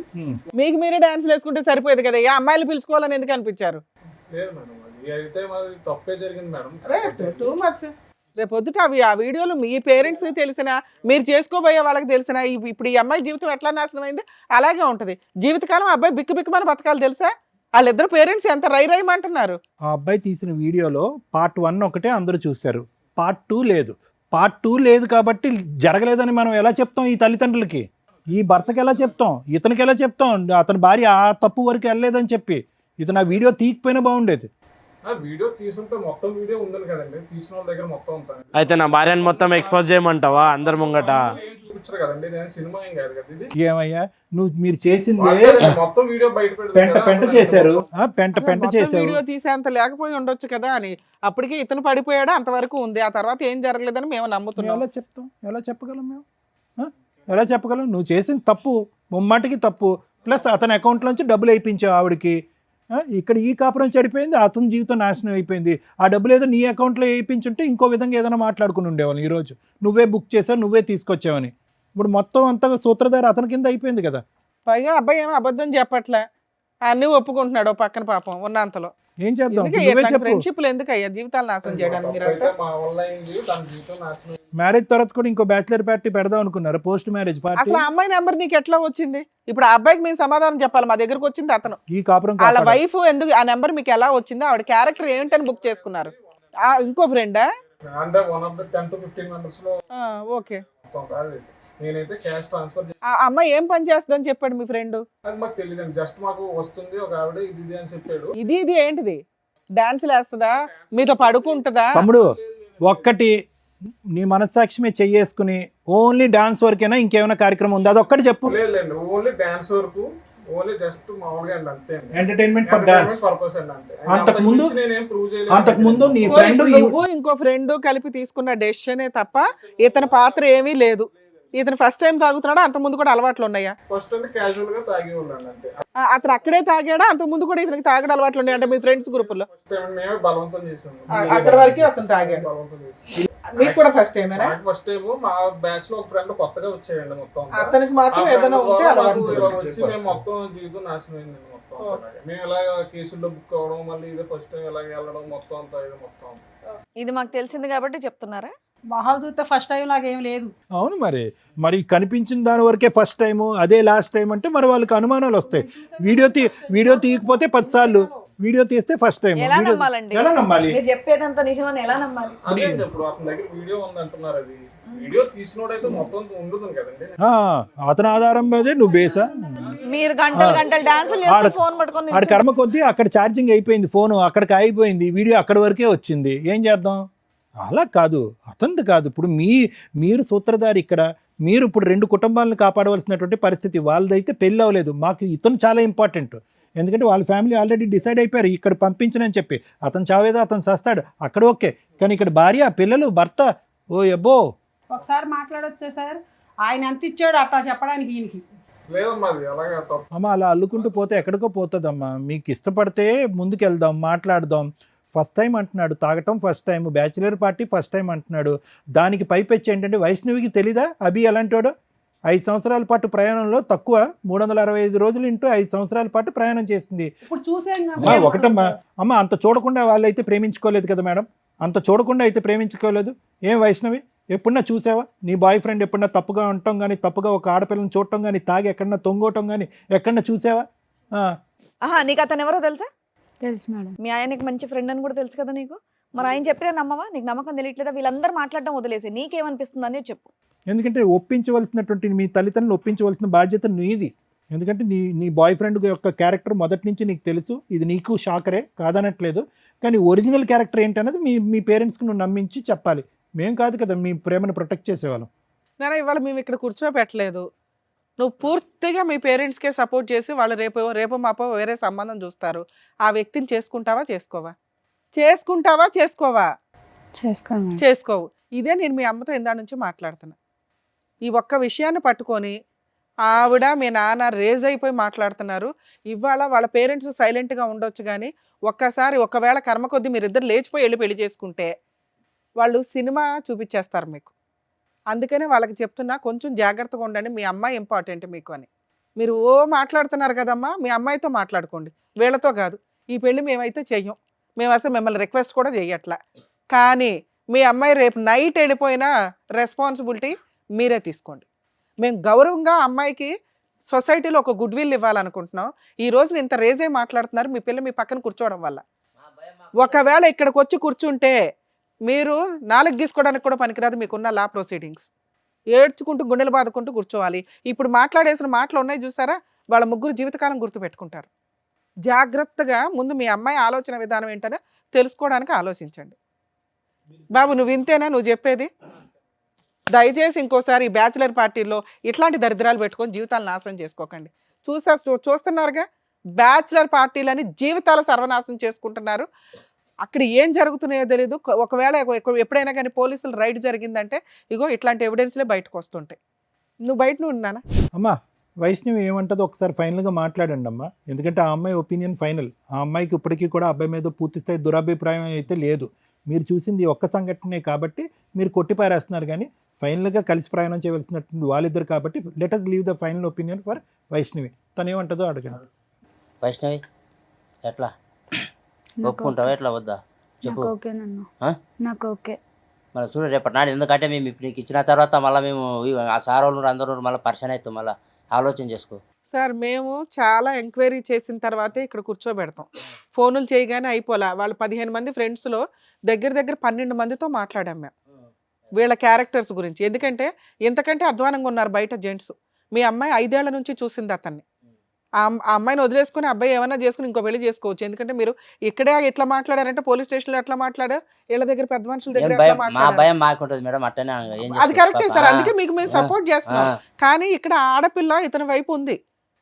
మీకు మీరే డాన్స్ వేసుకుంటే సరిపోయేది కదా, ఏ అమ్మాయిలు పిలుచుకోవాలని ఎందుకు అనిపించారు? లేదు మేడం, అది అయితే మాది తప్పే జరిగింది మేడం. Too much. రేపొద్దుట ఆ వీడియోలు మీ పేరెంట్స్ తెలిసిన, మీరు చేసుకోబోయే వాళ్ళకి తెలిసిన, ఇప్పుడు ఈ అమ్మాయి జీవితం ఎట్లా నాశనం అయింది అలాగే ఉంటది. జీవితకాలం ఆ అబ్బాయి బిక్కుబిక్కుమని బతకాలి తెలుసా? వాళ్ళిద్దరు పేరెంట్స్ ఎంత రైమంటున్నారు. ఆ అబ్బాయి తీసిన వీడియోలో పార్ట్ 1 ఒకటే అందరూ చూశారు, పార్ట్ 2 లేదు. పార్ట్ 2 లేదు కాబట్టి జరగలేదని మనం ఎలా చెప్తాం ఈ తల్లిదండ్రులకి? ఈ భర్తకి ఎలా చెప్తాం? ఇతనికి ఎలా చెప్తాం? అతని భార్య ఆ తప్పు వరకు వెళ్ళలేదని చెప్పి ఇతను ఆ వీడియో తీయకపోయినా బాగుండేది. వీడియో తీసుంటే మొత్తం వీడియో ఉందని కదండి, తీసిన వాళ్ళ దగ్గర మొత్తం ఉంటుంది. అయితే నా భార్యని మొత్తం ఎక్స్పోజ్ చేయమంటావా అందరి ముంగట? చూపించారు కదండి, ఇది సినిమా ఏం కాదు కదా ఇది. ఏమయ్యా మీరు చేసింది మొత్తం వీడియో బయట పెంట చేశారు, పెంట చేశారు. వీడియో తీసేంత లేకపోయి ఉండొచ్చు కదా అని. అప్పటికే ఇతను పడిపోయాడు, అంతవరకు ఉంది. ఆ తర్వాత ఏం జరగలేదని మేము నమ్ముతున్నాం. ఎలా చెప్తాం? ఎలా చెప్పగలం మేము? ఎలా చెప్పగలం? నువ్వు చేసిన తప్పు ముమ్మాటికి తప్పు, ప్లస్ అతని అకౌంట్లోంచి డబ్బులు వేయించావు ఆవిడకి. ఇక్కడ ఈ కాపురం చెడిపోయింది, అతని జీవితం నాశనం అయిపోయింది. ఆ డబ్బులు ఏదో నీ అకౌంట్లో వేయించుంటే ఇంకో విధంగా ఏదైనా మాట్లాడుకుని ఉండేవాళ్ళు. ఈరోజు నువ్వే బుక్ చేసావు, నువ్వే తీసుకొచ్చావని. ఇప్పుడు మొత్తం అంతా సూత్రధారి అతని కింద అయిపోయింది కదా. పైగా అబ్బాయి ఏమో అబద్ధం చెప్పట్లే, అన్నీ ఒప్పుకుంటున్నాడు పక్కన పాపం ఉన్నంతలో. ఏం చేద్దాం? నువ్వే చెప్పు. ఫ్రెండ్షిప్లు ఎందుకు అయ్యా జీవితాలు నాశనం చేయడానికి? మీరు మా వల్ల అయింది, దాని జీవితం నాశనం. మ్యారేజ్ తర్వాత కూడా ఇంకో బ్యాచిలర్ పార్టీ పెడదాం అనుకున్నారు, పోస్ట్ మ్యారేజ్ పార్టీ. అసలు ఆ అమ్మాయి నెంబర్ నీకు ఎట్లా వచ్చింది? ఇప్పుడు ఆ అబ్బాయికి మేము సమాధానం చెప్పాలి. మా దగ్గరకు వచ్చింది అతను, ఈ కాపురం వాళ్ళ వైఫ్ ఎందుకు ఆ నెంబర్ మీకు ఎలా వచ్చింది? ఆవిడ క్యారెక్టర్ ఏంటని బుక్ చేసుకున్నారు? ఇంకో ఫ్రెండా? అంటే 1 of the 10 to 15 members లో ఓకే. నేనైతే క్యాష్ ట్రాన్స్ఫర్ ఆ అమ్మాయి ఏం పని చేస్తుందని చెప్పాడు మీ ఫ్రెండ్? అది మాకు తెలియదండి, జస్ట్ మాకు వస్తుంది ఒక ఆవిడ ఇది అని చెప్పాడు. ఇది ఏంటిది? డాన్స్ వేస్తుందా, మీతో పడుకుంటుందా? తమ్ముడు ఒక్కటి నీ మనస్సాక్షి మీద చెయ్యేసుకుని ఓన్లీ డాన్స్ వరకేనా, ఇంకేమైనా కార్యక్రమం ఉంది? అదొక్కటి చెప్పు. లేదండి, ఓన్లీ డాన్స్ వరకు, ఓన్లీ జస్ట్ మామూలుగా అండి, అంతే. ఎంటర్టైన్మెంట్ ఫర్ డాన్స్ పర్పస్ అండి, అంతే. అంతకుముందు నీ ఫ్రెండ్ ఇంకో ఫ్రెండ్ కలిపి తీసుకున్న డెసిషనే తప్ప ఇతని పాత్ర ఏమీ లేదు. ఇతను ఫస్ట్ టైం తాగుతున్నాడా? అంత ముందు కూడా అలవాట్లు ఉన్నాయా? ఫస్ట్ అంటే క్యాజువల్ గా తాగేవాళ్ళండి, అంతే. అతను అక్కడే తాగాడా? అంత ముందు కూడా ఇతనికి తాగడం అలవాట్లు ఉన్నాయి అంటే మీ ఫ్రెండ్స్ గ్రూప్ లో? మేమే బలవంతం చేసాము, అక్కడ వరకే అతను తాగాడు. బలవంతం చేసాము. మీకు కూడా ఫస్ట్ టైమేనా? First time. మా బ్యాచ్ లో ఒక ఫ్రెండ్ కొత్తగా వచ్చాయండి, మొత్తం అతనికి మాత్రం ఏదైనా ఉంటే అలవాటు వచ్చి మేము మొత్తం జీవితం నాశనం అయింది మొత్తం. మేము ఇలా కేసుల్లో బుక్ అవ్వడం, మళ్ళీ ఇదే ఫస్ట్ టైం ఇలాగ వెళ్ళడం, మొత్తం అంతా ఇది మొత్తం. ఇది మాకు తెలిసింది కాబట్టి చెప్తున్నారా? మొహాలు చూస్తే ఫస్ట్ టైం లాగా ఏం లేదు. అవును, మరి కనిపించిన దాని వరకే ఫస్ట్ టైము, అదే లాస్ట్ టైం అంటే మరి వాళ్ళకి అనుమానాలు వస్తాయి. వీడియో తీయకపోతే 10 సార్లు, వీడియో తీస్తే ఫస్ట్ టైం. ఎలా నమ్మాలండి? ఎలా నమ్మాలి? మీరు చెప్పేదంతా నిజమని ఎలా నమ్మాలి? అదే ఇప్పుడు అతని దగ్గర వీడియో ఉంది అంటున్నారు, అది వీడియో తీసినోడైతే మొత్తం ఉండదు కదండి. అతని ఆధారం మీదే నువ్వు బేసా? మీరు గంటలు డాన్స్ ఫోన్ పట్టుకొని ఆడ కర్మ కొద్దీ అక్కడ ఛార్జింగ్ అయిపోయింది, ఫోను అక్కడికి అయిపోయింది, వీడియో అక్కడి వరకే వచ్చింది. ఏం చేద్దాం? అలా కాదు, అతనిది కాదు. ఇప్పుడు మీరు సూత్రధారి ఇక్కడ. మీరు ఇప్పుడు 2 కుటుంబాలను కాపాడవలసినటువంటి పరిస్థితి. వాళ్ళదైతే పెళ్ళి అవ్వలేదు. మాకు ఇతను చాలా ఇంపార్టెంట్, ఎందుకంటే వాళ్ళ ఫ్యామిలీ ఆల్రెడీ డిసైడ్ అయిపోయారు ఇక్కడ పంపించనని చెప్పి. అతను చావేదో అతను చస్తాడు అక్కడ, ఓకే. కానీ ఇక్కడ భార్య, పిల్లలు, భర్త, ఓ అబ్బో. ఒకసారి మాట్లాడొచ్చే సార్, ఆయన ఎంత ఇచ్చాడు అట్లా చెప్పడానికి ఈయనకి లేదమ్మా, అది అలాగే తప్పు. అమ్మ అలా అల్లుకుంటూ పోతే ఎక్కడికో పోతుందమ్మా. మీకు ఇష్టపడితే ముందుకెళ్దాం, మాట్లాడదాం. ఫస్ట్ టైం అంటున్నాడు తాగటం, first time bachelor party, first time అంటున్నాడు. దానికి పైపెచ్చి ఏంటంటే వైష్ణవికి తెలీదా అభి ఎలాంటివాడు? 5 సంవత్సరాల పాటు ప్రయాణంలో తక్కువ 365 రోజులు ఇంటూ 5 సంవత్సరాల పాటు ప్రయాణం చేసింది. ఇప్పుడు చూసాం. ఒకటమ్మా అమ్మ, అంత చూడకుండా వాళ్ళైతే ప్రేమించుకోలేదు కదా మేడం. అంత చూడకుండా అయితే ప్రేమించుకోలేదు. ఏం వైష్ణవి, ఎప్పుడన్నా చూసావా నీ బాయ్ ఫ్రెండ్ ఎప్పుడన్నా తప్పుగా ఉండటం కానీ, తప్పుగా ఒక ఆడపిల్లని చూడటం కానీ, తాగి ఎక్కడన్నా తొంగోవటం కానీ ఎక్కడన్నా చూసావా? నీకు అతను ఎవరో తెలుసా? తెలుసు మేడం. మీ ఆయనకి మంచి ఫ్రెండ్ అని కూడా తెలుసు కదా నీకు. మరి ఆయన చెప్పినా నమ్మవా? నీకు నమ్మకం తెలియట్లేదా? వీళ్ళందరూ మాట్లాడడం వదిలేసి నీకేమనిపిస్తుంది అనేది చెప్పు. ఎందుకంటే ఒప్పించవలసినటువంటి మీ తల్లిదండ్రులు ఒప్పించవలసిన బాధ్యత నీది. ఎందుకంటే నీ బాయ్ ఫ్రెండ్ యొక్క క్యారెక్టర్ మొదటి నుంచి నీకు తెలుసు. ఇది నీకు షాకరే, కాదనట్లేదు. కానీ ఒరిజినల్ క్యారెక్టర్ ఏంటనేది మీ పేరెంట్స్కి నువ్వు నమ్మించి చెప్పాలి. మేం కాదు కదా మీ ప్రేమను ప్రొటెక్ట్ చేసేవాళ్ళం. నేను ఇవాళ మేము ఇక్కడ కూర్చోబెట్టలేదు. నువ్వు పూర్తిగా మీ పేరెంట్స్కే సపోర్ట్ చేసి వాళ్ళు రేపు మాపో వేరే సంబంధం చూస్తారు. ఆ వ్యక్తిని చేసుకుంటావా చేసుకోవా? చేసుకోవు. ఇదే నేను మీ అమ్మతో ఇందా నుంచి మాట్లాడుతున్నా. ఈ ఒక్క విషయాన్ని పట్టుకొని ఆవిడ మీ నాన్న రేజ్ అయిపోయి మాట్లాడుతున్నారు. ఇవాళ వాళ్ళ పేరెంట్స్ సైలెంట్గా ఉండొచ్చు, కానీ ఒకవేళ కర్మ కొద్దీ మీరిద్దరు లేచిపోయి వెళ్ళి పెళ్లి చేసుకుంటే వాళ్ళు సినిమా చూపించేస్తారు మీకు. అందుకనే వాళ్ళకి చెప్తున్నా, కొంచెం జాగ్రత్తగా ఉండండి, మీ అమ్మాయి ఇంపార్టెంట్ మీకు అని. మీరు ఓ మాట్లాడుతున్నారు కదమ్మా, మీ అమ్మాయితో మాట్లాడుకోండి, వీళ్ళతో కాదు. ఈ పెళ్లి మేమైతే చెయ్యం, మేము అసలు మిమ్మల్ని రిక్వెస్ట్ కూడా చెయ్యట్లా. కానీ మీ అమ్మాయి రేపు నైట్ వెళ్ళిపోయినా రెస్పాన్సిబిలిటీ మీరే తీసుకోండి. మేము గౌరవంగా అమ్మాయికి సొసైటీలో ఒక గుడ్ విల్ ఇవ్వాలనుకుంటున్నాం. ఈ రోజున ఇంత రేజే మాట్లాడుతున్నారు మీ పిల్ల మీ పక్కన కూర్చోవడం వల్ల. ఒకవేళ ఇక్కడికి వచ్చి కూర్చుంటే మీరు నాలుగు గీసుకోవడానికి కూడా పనికిరాదు మీకున్న లా ప్రొసీడింగ్స్. ఏడ్చుకుంటూ గుండెలు బాదుకుంటూ కూర్చోవాలి. ఇప్పుడు మాట్లాడేసిన మాటలు ఉన్నాయి చూసారా, వాళ్ళ ముగ్గురు జీవితకాలం గుర్తుపెట్టుకుంటారు. జాగ్రత్తగా ముందు మీ అమ్మాయి ఆలోచన విధానం ఏంటనే తెలుసుకోవడానికి ఆలోచించండి. బాబు నువ్వు ఇంతేనా నువ్వు చెప్పేది? దయచేసి ఇంకోసారి ఈ బ్యాచిలర్ పార్టీల్లో ఇట్లాంటి దరిద్రాలు పెట్టుకొని జీవితాలు నాశనం చేసుకోకండి. చూస్తున్నారుగా, బ్యాచిలర్ పార్టీలని జీవితాలు సర్వనాశనం చేసుకుంటున్నారు. అక్కడ ఏం జరుగుతున్నాయో తెలీదు. ఒకవేళ ఎప్పుడైనా కానీ పోలీసులు రైడ్ జరిగిందంటే ఇగో ఇట్లాంటి ఎవిడెన్స్లే బయటకు వస్తుంటాయి. నువ్వు బయట ఉన్నానా అమ్మా? వైష్ణవి ఏమంటుందో ఒకసారి ఫైనల్గా మాట్లాడండి అమ్మా, ఎందుకంటే ఆ అమ్మాయి ఒపీనియన్ ఫైనల్. ఆ అమ్మాయికి ఇప్పటికీ కూడా అబ్బాయి మీద పూర్తి స్థాయి దురభిప్రాయం అయితే లేదు. మీరు చూసింది ఒక్క సంఘటనే కాబట్టి మీరు కొట్టిపారేస్తున్నారు, కానీ ఫైనల్గా కలిసి ప్రయాణం చేయవలసినటువంటి వాళ్ళిద్దరు కాబట్టి let us leave the final opinion for Vaishnavi. తను ఏమంటుందో అడగండి. వైష్ణవి ఎట్లా ఒప్పుకుంటావా ఎట్లా వద్దా చెప్పు. నాకు ఓకే. మళ్ళీ చూడు రేపటి నాడు, ఎందుకంటే మేము ఇప్పుడు నీకు ఇచ్చిన తర్వాత మళ్ళీ మేము ఆ సార్ వాళ్ళు అందరూ మళ్ళీ పరిచయం అవుతాం, మళ్ళీ ఆలోచన చేసుకో. సార్ మేము చాలా ఎంక్వైరీ చేసిన తర్వాతే ఇక్కడ కూర్చోబెడతాం. ఫోనులు చేయగానే అయిపోలే. వాళ్ళు 15 మంది ఫ్రెండ్స్లో దగ్గర 12 మందితో మాట్లాడాం మేము వీళ్ళ క్యారెక్టర్స్ గురించి. ఎందుకంటే ఇంతకంటే అధ్వానంగా ఉన్నారు బయట జెంట్స్. మీ అమ్మాయి 5 ఏళ్ల నుంచి చూసింది అతన్ని. ఆ అమ్మాయిని వదిలేసుకుని అబ్బాయి ఏమైనా చేసుకుని ఇంకో పెళ్లి చేసుకోవచ్చు. ఎందుకంటే మీరు ఇక్కడే ఎట్లా మాట్లాడారంటే పోలీస్ స్టేషన్లో ఎట్లా మాట్లాడారు, వీళ్ళ దగ్గర పెద్ద మనుషుల దగ్గర ఎట్లా మా మాట్లాడారు, భయం మాకుంటుంది మేడం, అట్టనే అది కరెక్టే సార్. అందుకే మీకు మేము సపోర్ట్ చేస్తున్నాం. కానీ ఇక్కడ ఆడపిల్ల ఇతని వైపు ఉంది.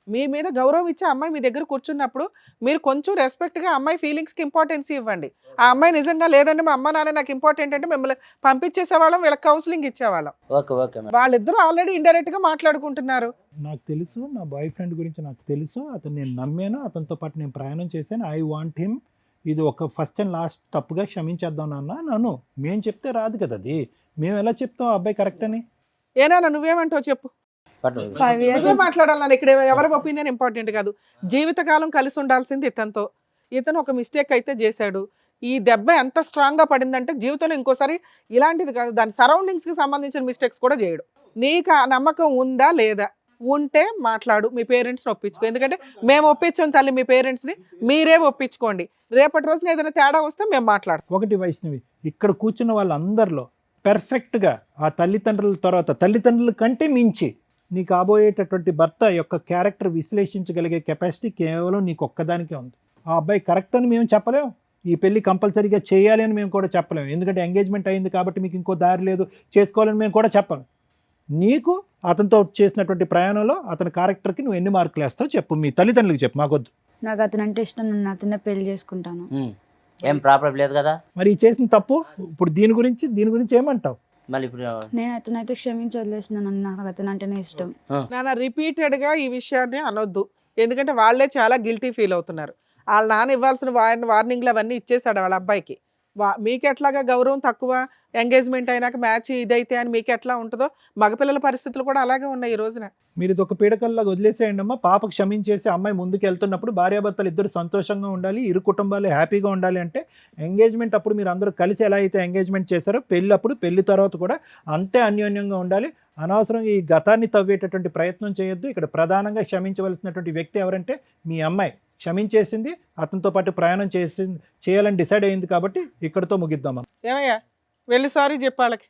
మీ మీద గౌరవం ఇచ్చే అమ్మాయి మీ దగ్గర కూర్చున్నప్పుడు మీరు కొంచెం రెస్పెక్ట్గా అమ్మాయి ఫీలింగ్స్కి ఇంపార్టెన్స్ ఇవ్వండి. ఆ అమ్మాయి నిజంగా లేదండి మా అమ్మ నాన్న నాకు ఇంపార్టెంట్ అంటే మిమ్మల్ని పంపించేసేవాళ్ళం, వీళ్ళకి కౌన్సిలింగ్ ఇచ్చేవాళ్ళం. వాళ్ళిద్దరూ ఆల్రెడీ ఇండైరెక్ట్గా మాట్లాడుకుంటున్నారు. నాకు తెలుసు, నా బాయ్ ఫ్రెండ్ గురించి నాకు తెలుసు, అతను నేను నమ్మాను, అతనితో పాటు నేను ప్రయాణం చేశాను. I want him. ఇది ఒక ఫస్ట్ అండ్ లాస్ట్ తప్పుగా క్షమించేద్దాం నాన్న. నన్ను మేము చెప్తే రాదు కదా, అది మేము ఎలా చెప్తాం అబ్బాయి కరెక్ట్ అని? ఏనా నువ్వేమంటావు చెప్పు. 5 years మాట్లాడాలని ఇక్కడ ఎవరి ఒపీనియన్ ఇంపార్టెంట్ కాదు. జీవితకాలం కలిసి ఉండాల్సింది ఇతనితో. ఇతను ఒక మిస్టేక్ అయితే చేశాడు. ఈ దెబ్బ ఎంత స్ట్రాంగ్గా పడిందంటే జీవితంలో ఇంకోసారి ఇలాంటిది కాదు, దాని సరౌండింగ్స్కి సంబంధించిన మిస్టేక్స్ కూడా చేయడు. నీకు ఆ నమ్మకం ఉందా లేదా? ఉంటే మాట్లాడు, మీ పేరెంట్స్ని ఒప్పించుకో. ఎందుకంటే మేము ఒప్పించాం తల్లి మీ పేరెంట్స్ని, మీరే ఒప్పించుకోండి. రేపటి రోజున ఏదైనా తేడా వస్తే మేము మాట్లాడతాం. ఒకటి వైష్ణవి, ఇక్కడ కూర్చున్న వాళ్ళందరిలో పెర్ఫెక్ట్గా ఆ తల్లిదండ్రుల తర్వాత తల్లిదండ్రుల కంటే మించి నీ కాబోయేటటువంటి భర్త యొక్క క్యారెక్టర్ విశ్లేషించగలిగే కెపాసిటీ కేవలం నీకు ఒక్కదానికే ఉంది. ఆ అబ్బాయి కరెక్ట్ అని మేము చెప్పలేం, ఈ పెళ్లి కంపల్సరీగా చేయాలి అని మేము కూడా చెప్పలేము. ఎందుకంటే ఎంగేజ్మెంట్ అయింది కాబట్టి మీకు ఇంకో దారి లేదు, చేసుకోవాలని మేము కూడా చెప్పలేం. నీకు అతనితో చేసినటువంటి ప్రయాణంలో అతని క్యారెక్టర్కి నువ్వు ఎన్ని మార్కులు వేస్తావు చెప్పు, మీ తల్లిదండ్రులకు చెప్పు, మాకొద్దు. నాకు అతను అంటే ఇష్టం, నేను అతనే పెళ్లి చేసుకుంటాను. ఏం ప్రాబ్లం లేదు కదా. మరి ఈ చేసిన తప్పు ఇప్పుడు దీని గురించి ఏమంటావు? మళ్ళీ ఇప్పుడు నేను అతనైతే క్షమించి వదిలేస్తున్నాను. నాకు అతను అంటేనే ఇష్టం. నాన్న రిపీటెడ్గా ఈ విషయాన్ని అనొద్దు, ఎందుకంటే వాళ్ళే చాలా గిల్టీ ఫీల్ అవుతున్నారు. వాళ్ళ నాన్న ఇవ్వాల్సిన వార్నింగ్లు అవన్నీ ఇచ్చేసాడు వాళ్ళ అబ్బాయికి. మీకు ఎట్లాగా గౌరవం తక్కువ, ఎంగేజ్మెంట్ అయినాక మ్యాచ్ ఇదైతే అని మీకు ఎట్లా ఉంటుందో మగపిల్లల పరిస్థితులు కూడా అలాగే ఉన్నాయి ఈ రోజున. మీరు ఇది ఒక పీడకల్లాగా వదిలేసేయండి అమ్మా. పాప క్షమించేసి అమ్మాయి ముందుకు వెళ్తున్నప్పుడు భార్యాభర్తలు ఇద్దరు సంతోషంగా ఉండాలి, ఇరు కుటుంబాలు హ్యాపీగా ఉండాలి అంటే ఎంగేజ్మెంట్ అప్పుడు మీరు అందరూ కలిసి ఎలా అయితే ఎంగేజ్మెంట్ చేశారో పెళ్ళప్పుడు పెళ్లి తర్వాత కూడా అంతే అన్యోన్యంగా ఉండాలి. అనవసరంగా ఈ గతాన్ని తవ్వేటటువంటి ప్రయత్నం చేయొద్దు. ఇక్కడ ప్రధానంగా క్షమించవలసినటువంటి వ్యక్తి ఎవరంటే మీ అమ్మాయి. క్షమించేసింది, అతనితో పాటు ప్రయాణం చేయాలని డిసైడ్ అయింది కాబట్టి ఇక్కడితో ముగిద్దామా. ఏమయ్యా వెళ్ళి సారీ చెప్పాళ్ళకి.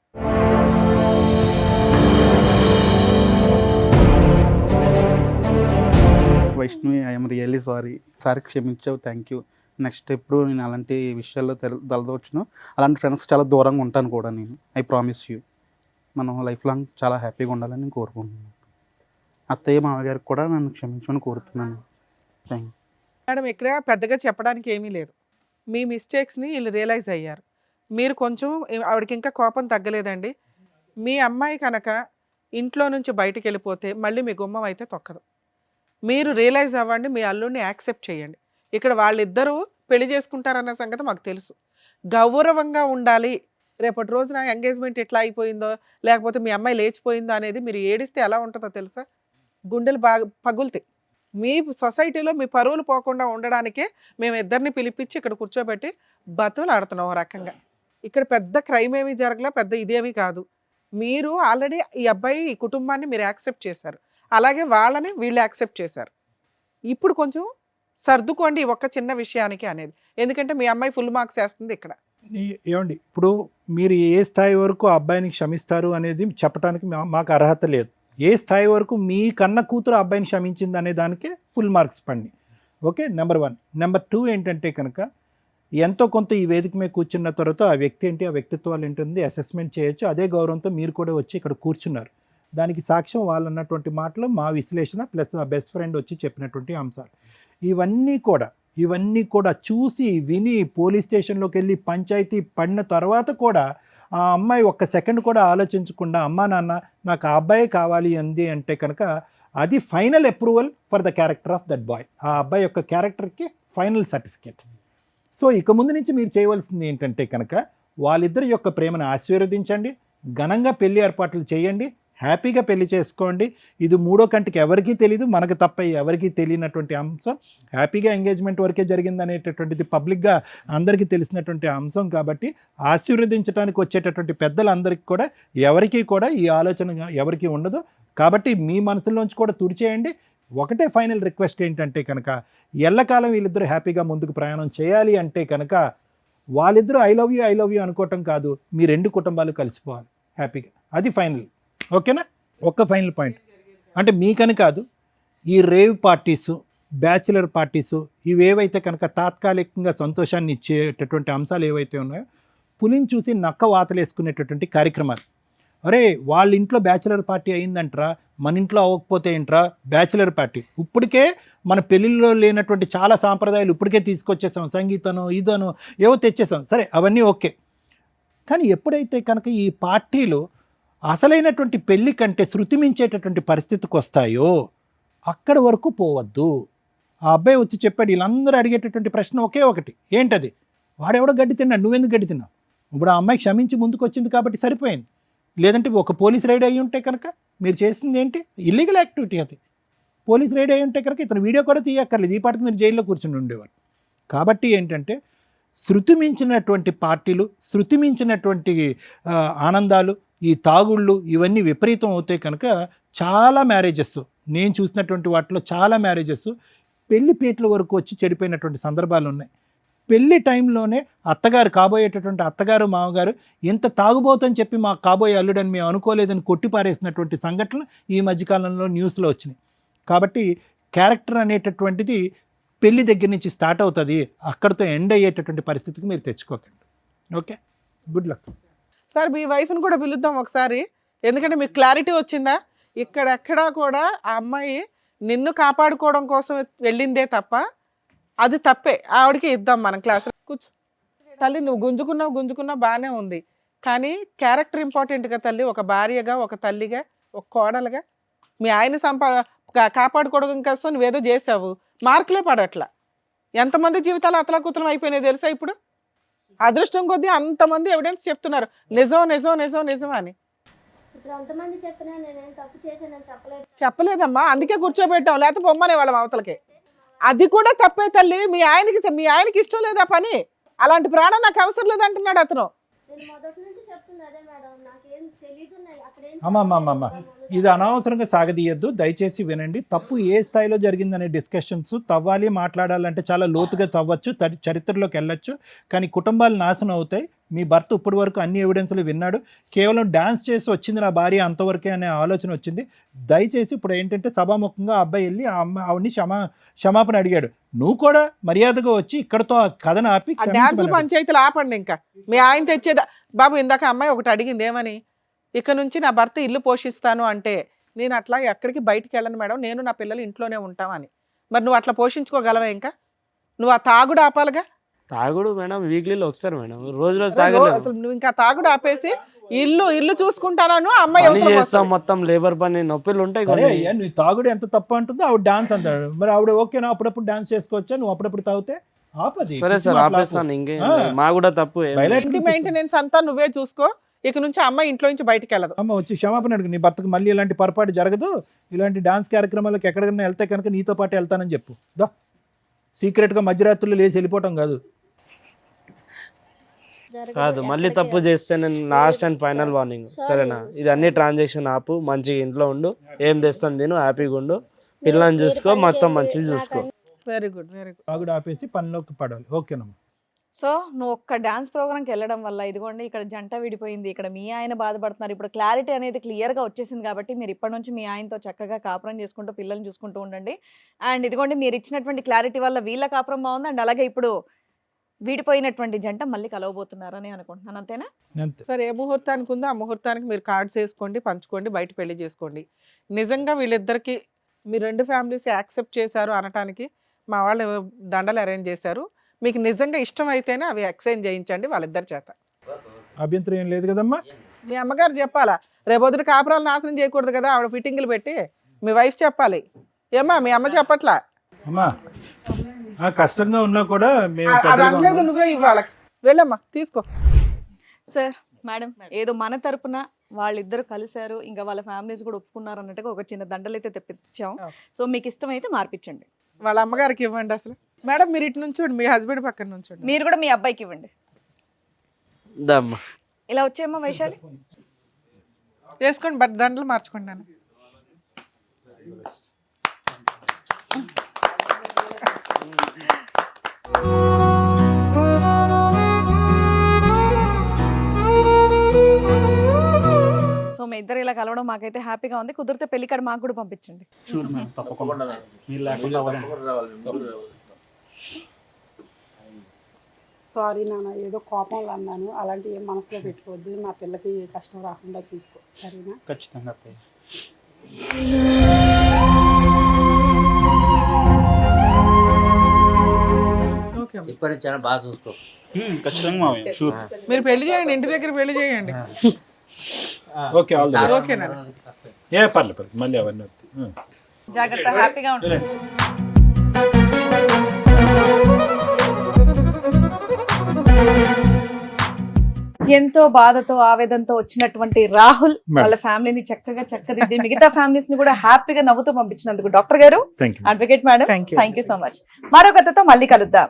Vaishnavi I'm really sorry. Sorry క్షమించావు, థ్యాంక్ యూ. నెక్స్ట్ ఎప్పుడు నేను అలాంటి విషయాల్లో తలదొచ్చును, అలాంటి ఫ్రెండ్స్ చాలా దూరంగా ఉంటాను కూడా నేను. I promise you. మనం లైఫ్ లాంగ్ చాలా హ్యాపీగా ఉండాలని నేను కోరుకుంటున్నాను. అత్తయ్య మామగారికి కూడా నన్ను క్షమించమని కోరుతున్నాను. Thank you madam. ఇక్కడ పెద్దగా చెప్పడానికి ఏమీ లేదు. మీ మిస్టేక్స్ని వీళ్ళు రియలైజ్ అయ్యారు. మీరు కొంచెం ఆవిడకి ఇంకా కోపం తగ్గలేదండి. మీ అమ్మాయి కనుక ఇంట్లో నుంచి బయటికి వెళ్ళిపోతే మళ్ళీ మీ గుమ్మం అయితే తొక్కదు. మీరు రియలైజ్ అవ్వండి, మీ అల్లుడిని యాక్సెప్ట్ చేయండి. ఇక్కడ వాళ్ళిద్దరూ పెళ్లి చేసుకుంటారన్న సంగతి మాకు తెలుసు. గౌరవంగా ఉండాలి, రేపటి రోజున ఎంగేజ్మెంట్ ఎట్లా అయిపోయిందో లేకపోతే మీ అమ్మాయి లేచిపోయిందో అనేది మీరు ఏడిస్తే ఎలా ఉంటుందో తెలుసా? గుండెలు బాగా పగులుతాయి. మీ సొసైటీలో మీ పరువులు పోకుండా ఉండడానికే మేము ఇద్దరిని పిలిపించి ఇక్కడ కూర్చోబెట్టి బతులు ఆడుతున్నాం ఓ రకంగా. ఇక్కడ పెద్ద క్రైమ్ ఏమీ జరగలే, పెద్ద ఇదేమీ కాదు. మీరు ఆల్రెడీ ఈ అబ్బాయి ఈ కుటుంబాన్ని మీరు యాక్సెప్ట్ చేశారు, అలాగే వాళ్ళని వీళ్ళు యాక్సెప్ట్ చేశారు. ఇప్పుడు కొంచెం సర్దుకోండి ఈ ఒక్క చిన్న విషయానికి అనేది, ఎందుకంటే మీ అమ్మాయి ఫుల్ మార్క్స్ వేస్తుంది ఇక్కడ. ఏమండి ఇప్పుడు మీరు ఏ స్థాయి వరకు ఆ అబ్బాయిని క్షమిస్తారు అనేది చెప్పడానికి మాకు అర్హత లేదు. ఏ స్థాయి వరకు మీ కన్న కూతురు అబ్బాయిని క్షమించింది అనే దానికే ఫుల్ మార్క్స్ పండి. Okay, number 1. నెంబర్ 2 ఏంటంటే కనుక ఎంతో కొంత ఈ వేదిక మీద కూర్చున్న తర్వాత ఆ వ్యక్తి ఏంటి, ఆ వ్యక్తిత్వాలు ఏంటంది అసెస్మెంట్ చేయొచ్చు. అదే గౌరవంతో మీరు కూడా వచ్చి ఇక్కడ కూర్చున్నారు. దానికి సాక్ష్యం వాళ్ళు అన్నటువంటి మాటలు, మా విశ్లేషణ ప్లస్ ఆ బెస్ట్ ఫ్రెండ్ వచ్చి చెప్పినటువంటి అంశాలు. ఇవన్నీ కూడా చూసి విని పోలీస్ స్టేషన్లోకి వెళ్ళి పంచాయతీ పడిన తర్వాత కూడా ఆ అమ్మాయి ఒక్క సెకండ్ కూడా ఆలోచించకుండా అమ్మా నాన్న నాకు ఆ అబ్బాయి కావాలి అంది అంటే కనుక అది final approval for the character of that boy. ఆ అబ్బాయి యొక్క క్యారెక్టర్కి ఫైనల్ సర్టిఫికేట్. సో ఇక ముందు నుంచి మీరు చేయవలసింది ఏంటంటే కనుక వాళ్ళిద్దరి యొక్క ప్రేమను ఆశీర్వదించండి, ఘనంగా పెళ్లి ఏర్పాట్లు చేయండి, హ్యాపీగా పెళ్లి చేసుకోండి. ఇది మూడో కంటికి ఎవరికీ తెలీదు, మనకు తప్ప ఎవరికీ తెలియనటువంటి అంశం. హ్యాపీగా ఎంగేజ్మెంట్ వరకే జరిగింది అనేటటువంటిది పబ్లిక్గా అందరికీ తెలిసినటువంటి అంశం. కాబట్టి ఆశీర్వదించడానికి వచ్చేటటువంటి పెద్దలందరికీ కూడా ఎవరికీ కూడా ఈ ఆలోచన ఎవరికీ ఉండదు. కాబట్టి మీ మనసులోంచి కూడా తుడిచేయండి. ఒకటే ఫైనల్ రిక్వెస్ట్ ఏంటంటే కనుక ఎల్లకాలం వీళ్ళిద్దరూ హ్యాపీగా ముందుకు ప్రయాణం చేయాలి అంటే కనుక వాళ్ళిద్దరూ ఐ లవ్ యూ అనుకోవటం కాదు, మీ 2 కుటుంబాలు కలిసిపోవాలి హ్యాపీగా. అది ఫైనల్. ఓకేనా? ఒక్క ఫైనల్ పాయింట్ అంటే మీకని కాదు, ఈ రేవ్ పార్టీసు, బ్యాచులర్ పార్టీసు ఇవేవైతే కనుక తాత్కాలికంగా సంతోషాన్ని ఇచ్చేటటువంటి అంశాలు ఏవైతే ఉన్నాయో పులిని చూసి నక్క వాతలేసుకునేటటువంటి కార్యక్రమాలు. అరే వాళ్ళ ఇంట్లో బ్యాచులర్ పార్టీ అయిందంటరా, మన ఇంట్లో అవ్వకపోతే ఏంట్రా బ్యాచులర్ పార్టీ. ఇప్పటికే మన పెళ్ళిళ్ళలో లేనటువంటి చాలా సాంప్రదాయాలు ఇప్పటికే తీసుకొచ్చేసాం, సంగీతను ఇదను ఏవో తెచ్చేసాం. సరే అవన్నీ ఓకే, కానీ ఎప్పుడైతే కనుక ఈ పార్టీలు అసలైనటువంటి పెళ్లి కంటే శృతి మించేటటువంటి పరిస్థితికి వస్తాయో అక్కడి వరకు పోవద్దు. ఆ అబ్బాయి వచ్చి చెప్పాడు, వీళ్ళందరూ అడిగేటటువంటి ప్రశ్న ఒకే ఒకటి, ఏంటది? వాడెవడో గడ్డి తిన్నాడు, నువ్వెందుకు గడ్డి తిన్నావు? ఇప్పుడు ఆ అమ్మాయి క్షమించి ముందుకు వచ్చింది కాబట్టి సరిపోయింది. లేదంటే ఒక పోలీస్ రైడ్ అయ్యి ఉంటే కనుక మీరు చేసింది ఏంటి? Illegal activity. అది పోలీస్ రైడ్ అయ్యి ఉంటే కనుక ఇతను వీడియో కూడా తీయక్కర్లేదు, ఈ పాటికి మీరు జైల్లో కూర్చుని ఉండేవారు. కాబట్టి ఏంటంటే శృతి మించినటువంటి పార్టీలు, శృతి మించినటువంటి ఆనందాలు, ఈ తాగుళ్ళు ఇవన్నీ విపరీతం అవుతాయి కనుక చాలా మ్యారేజెస్ నేను చూసినటువంటి వాటిలో చాలా మ్యారేజెస్ పెళ్లి పీటల వరకు వచ్చి చెడిపోయినటువంటి సందర్భాలు ఉన్నాయి. పెళ్లి టైంలోనే అత్తగారు, కాబోయేటటువంటి అత్తగారు మామగారు ఇంత తాగుబోతని చెప్పి మా కాబోయే అల్లుడని మేము అనుకోలేదని కొట్టిపారేసినటువంటి సంఘటనలు ఈ మధ్యకాలంలో న్యూస్లో వచ్చినాయి. కాబట్టి క్యారెక్టర్ అనేటటువంటిది పెళ్లి దగ్గర నుంచి స్టార్ట్ అవుతుంది, అక్కడితో ఎండ్ అయ్యేటటువంటి పరిస్థితికి మీరు తెచ్చుకోకండి. Okay, good luck. సార్ మీ వైఫ్ని కూడా పిలుద్దాం ఒకసారి, ఎందుకంటే మీకు క్లారిటీ వచ్చిందా? ఇక్కడెక్కడా కూడా ఆ అమ్మాయి నిన్ను కాపాడుకోవడం కోసం వెళ్ళిందే తప్ప అది తప్పే. ఆవిడకి ఇద్దాం మనం క్లాస్. కూర్చో తల్లి, నువ్వు గుంజుకున్నావు బాగానే ఉంది, కానీ క్యారెక్టర్ ఇంపార్టెంట్గా తల్లి. ఒక భార్యగా, ఒక తల్లిగా, ఒక కోడలుగా మీ ఆయన కాపాడుకోవడం కోసం నువ్వేదో చేసావు, మార్కులే పడట్లా. ఎంతమంది జీవితాలు అతలాకుతలం అయిపోయినాయి తెలుసా? ఇప్పుడు అదృష్టం కొద్దీ అంతమంది ఎవిడెన్స్ చెప్తున్నారు నిజం అని. ఇప్పుడు అంతమంది చెప్పినా నేనేం తప్పు చేశానని చెప్పలేదమ్మా, అందుకే కూర్చోబెట్టాం, లేకపోతే బొమ్మనే వాళ్ళ అవతలకి. అది కూడా తప్పే తల్లి. మీ ఆయనకి ఇష్టం లేదా పని? అలాంటి ప్రాణం నాకు అవసరం లేదంటున్నాడు అతను. అమ్మమ్మమ్మ ఇది అనవసరంగా సాగదీయద్దు, దయచేసి వినండి. తప్పు ఏ స్థాయిలో జరిగిందనే డిస్కషన్స్ తవ్వాలి, మాట్లాడాలంటే చాలా లోతుగా తవ్వచ్చు, చరిత్రలోకి వెళ్ళొచ్చు, కానీ కుటుంబాలు నాశనం అవుతాయి. మీ భర్త ఇప్పటి వరకు అన్ని ఎవిడెన్స్లు విన్నాడు, కేవలం డాన్స్ చేసి వచ్చింది నా భార్య అంతవరకే అనే ఆలోచన వచ్చింది. దయచేసి ఇప్పుడు ఏంటంటే సభాముఖంగా అబ్బాయి వెళ్ళి ఆవిడ్ని క్షమాపణ అడిగాడు. నువ్వు కూడా మర్యాదగా వచ్చి ఇక్కడతో ఆ కథను ఆపి డాన్స్ పంచాయతీలు ఆపండి. ఇంకా మీ ఆయన తెచ్చేదా బాబు? ఇందాక అమ్మాయి ఒకటి అడిగింది, ఏమని? ఇక నుంచి నా భర్త ఇల్లు పోషిస్తాను అంటే నేను అట్లా ఎక్కడికి బయటికి వెళ్ళను మేడం, నేను నా పిల్లలు ఇంట్లోనే ఉంటామని. మరి నువ్వు అట్లా పోషించుకోగలవా? ఇంకా నువ్వు ఆ తాగుడు ఆపాలిగా. తాగుడు మేడం వీక్లీలో ఒకసారి మేడం, రోజు తాగలేదు. అసలు నువ్వు ఇంకా తాగుడు ఆపేసి ఇల్లు చూసుకుంటాను అమ్మాయి చేస్తాం, మొత్తం లేబర్ పని నొప్పిలు ఉంటాయి. నువ్వు తాగుడు ఎంత తప్ప అంటుందో ఆవిడ డాన్స్ అంటాడు. మరి ఆవిడ ఓకేనా? అప్పుడప్పుడు డాన్స్ చేసుకోవచ్చా? నువ్వు అప్పుడప్పుడు తాగితే ఆపది సరే సార్ ఆపేస్తాను, ఇంకేం మా కూడా తప్పు ఏం లేదు. Bilateral ఇంటి మెయింటెనెన్స్ అంతా నువ్వే చూసుకో. ఇక నుంచి అమ్మాయి ఇంట్లో నుంచి బయటికి వెళ్ళదు. అమ్మ వచ్చి క్షమాపణ అడుగు, నీ భర్తకు మళ్ళీ ఇలాంటి పొరపాటు జరగదు, ఇలాంటి డాన్స్ కార్యక్రమాలకు ఎక్కడికైనా వెళ్తే కనుక నీతో పాటు వెళ్తానని చెప్పు. దా సీక్రెట్గా మధ్యరాత్రులు లేచి వెళ్ళిపోవటం కాదు. కాదు, మళ్ళీ తప్పు చేస్తే నేను లాస్ట్ అండ్ ఫైనల్ వార్నింగ్, సరేనా? ఇది అన్ని ట్రాన్సాక్షన్ ఆపు, మంచిగా ఇంట్లో ఉండు, ఏం తెస్తాను నేను, హ్యాపీగా ఉండు, పిల్లల్ని చూసుకో, మొత్తం మంచిగా చూసుకో. Very good, very good. ఆవిడ ఆపేసి పనిలోకి పడాలి. ఓకేనమ్మా. సో నువ్వు ఒక్క డాన్స్ ప్రోగ్రామ్కి వెళ్ళడం వల్ల ఇదిగోండి ఇక్కడ జంట విడిపోయింది, ఇక్కడ మీ ఆయన బాధపడుతున్నారు. ఇప్పుడు క్లారిటీ అనేది క్లియర్గా వచ్చేసింది కాబట్టి మీరు ఇప్పటి నుంచి మీ ఆయనతో చక్కగా కాపురం చేసుకుంటూ పిల్లల్ని చూసుకుంటూ ఉండండి. అండ్ ఇదిగోండి మీరు ఇచ్చినటువంటి క్లారిటీ వల్ల వీళ్ళ కాపురం బాగుంది. అండ్ అలాగే ఇప్పుడు విడిపోయినటువంటి జంట మళ్ళీ కలవబోతున్నారని అనుకుంటున్నాను. అంతేనా? అంతే. సరే, ఏ ముహూర్తానికి ఉందో ఆ ముహూర్తానికి మీరు కార్డ్స్ వేసుకోండి, పంచుకోండి, బయట పెళ్లి చేసుకోండి. నిజంగా వీళ్ళిద్దరికి మీ రెండు ఫ్యామిలీస్ యాక్సెప్ట్ చేశారు అనటానికి మా వాళ్ళు దండలు అరేంజ్ చేశారు. మీకు నిజంగా ఇష్టం అయితేనే అవి ఎక్స్చేంజ్ చేయించండి వాళ్ళిద్దరి చేత. అభ్యంతరం ఏం లేదు కదమ్మా. మీ అమ్మగారు చెప్పాలా, రేపొద్దున కాపురాలు నాశనం చేయకూడదు కదా, ఆవిడ ఫిట్టింగ్లు పెట్టి మీ వైఫ్ చెప్పాలి. ఏమ్మా మీ అమ్మ చెప్పట్లా? అమ్మా కష్టంగా ఉన్నా కూడా మేము అది పెద్దగా అనలేదు, ఉన్నాం. నువ్వే ఇవ్వాలి. వెళ్ళమ్మా తీసుకో. సార్ మేడం ఏదో మన తరపున వాళ్ళిద్దరు కలిశారు, ఇంకా వాళ్ళ ఫ్యామిలీస్ కూడా ఒప్పుకున్నారు అన్నట్టుగా ఒక చిన్న దండలు అయితే తెప్పించాం. సో మీకు ఇష్టమైతే మార్పించండి. వాళ్ళ అమ్మగారికి ఇవ్వండి. అసలు మేడం మీరు ఇటు నుంచోండి, మీ హస్బెండ్ పక్కన నుంచోండి. మీరు కూడా మీ అబ్బాయికి ఇవ్వండి. దమ్మా ఇలా వచ్చేయమ్మా వైశాలి. వేసుకోండి, బట్ దండలు మార్చుకోండి నాన్న. సో మీ ఇద్దరు ఇలా కలవడం మాకైతే హ్యాపీగా ఉంది. కుదిరితే పెళ్లి కార్డు మాకు కూడా పంపించండి. షూర్ మేడం, తప్పకుండా. మీరు లేకుండా అవ్వదండి. సారీ నాన్న, ఏదో కోపంలో అన్నాను, అలాంటి ఏం మనసులో పెట్టుకోవద్దు, నా పిల్లకి కష్టం రాకుండా చూసుకో, సరేనా? ఖచ్చితంగా. ఓకే అమ్మా. ఇప్పటి నుంచి అయినా బాగా చూసుకో. ఖచ్చితంగా మావయ్య, షూర్. మీరు పెళ్లి చేయండి, ఇంటి దగ్గర పెళ్లి చేయండి. Okay all the best. ఓకేనా? ఏ పర్లేదు మళ్ళీ అవన్నీ వస్తాయి. జాగ్రత్త, హ్యాపీగా ఉంటుంది. ఎంతో బాధతో ఆవేదనతో వచ్చినటువంటి రాహుల్ వాళ్ళ ఫ్యామిలీని చక్కగా చక్కదిద్ది మిగతా ఫ్యామిలీస్ ని కూడా హ్యాపీగా నవ్వుతూ పంపించినందుకు డాక్టర్ గారు, thank you. Advocate madam, Thank you. Thank you so much. మరో కథతో మళ్ళీ కలుద్దాం.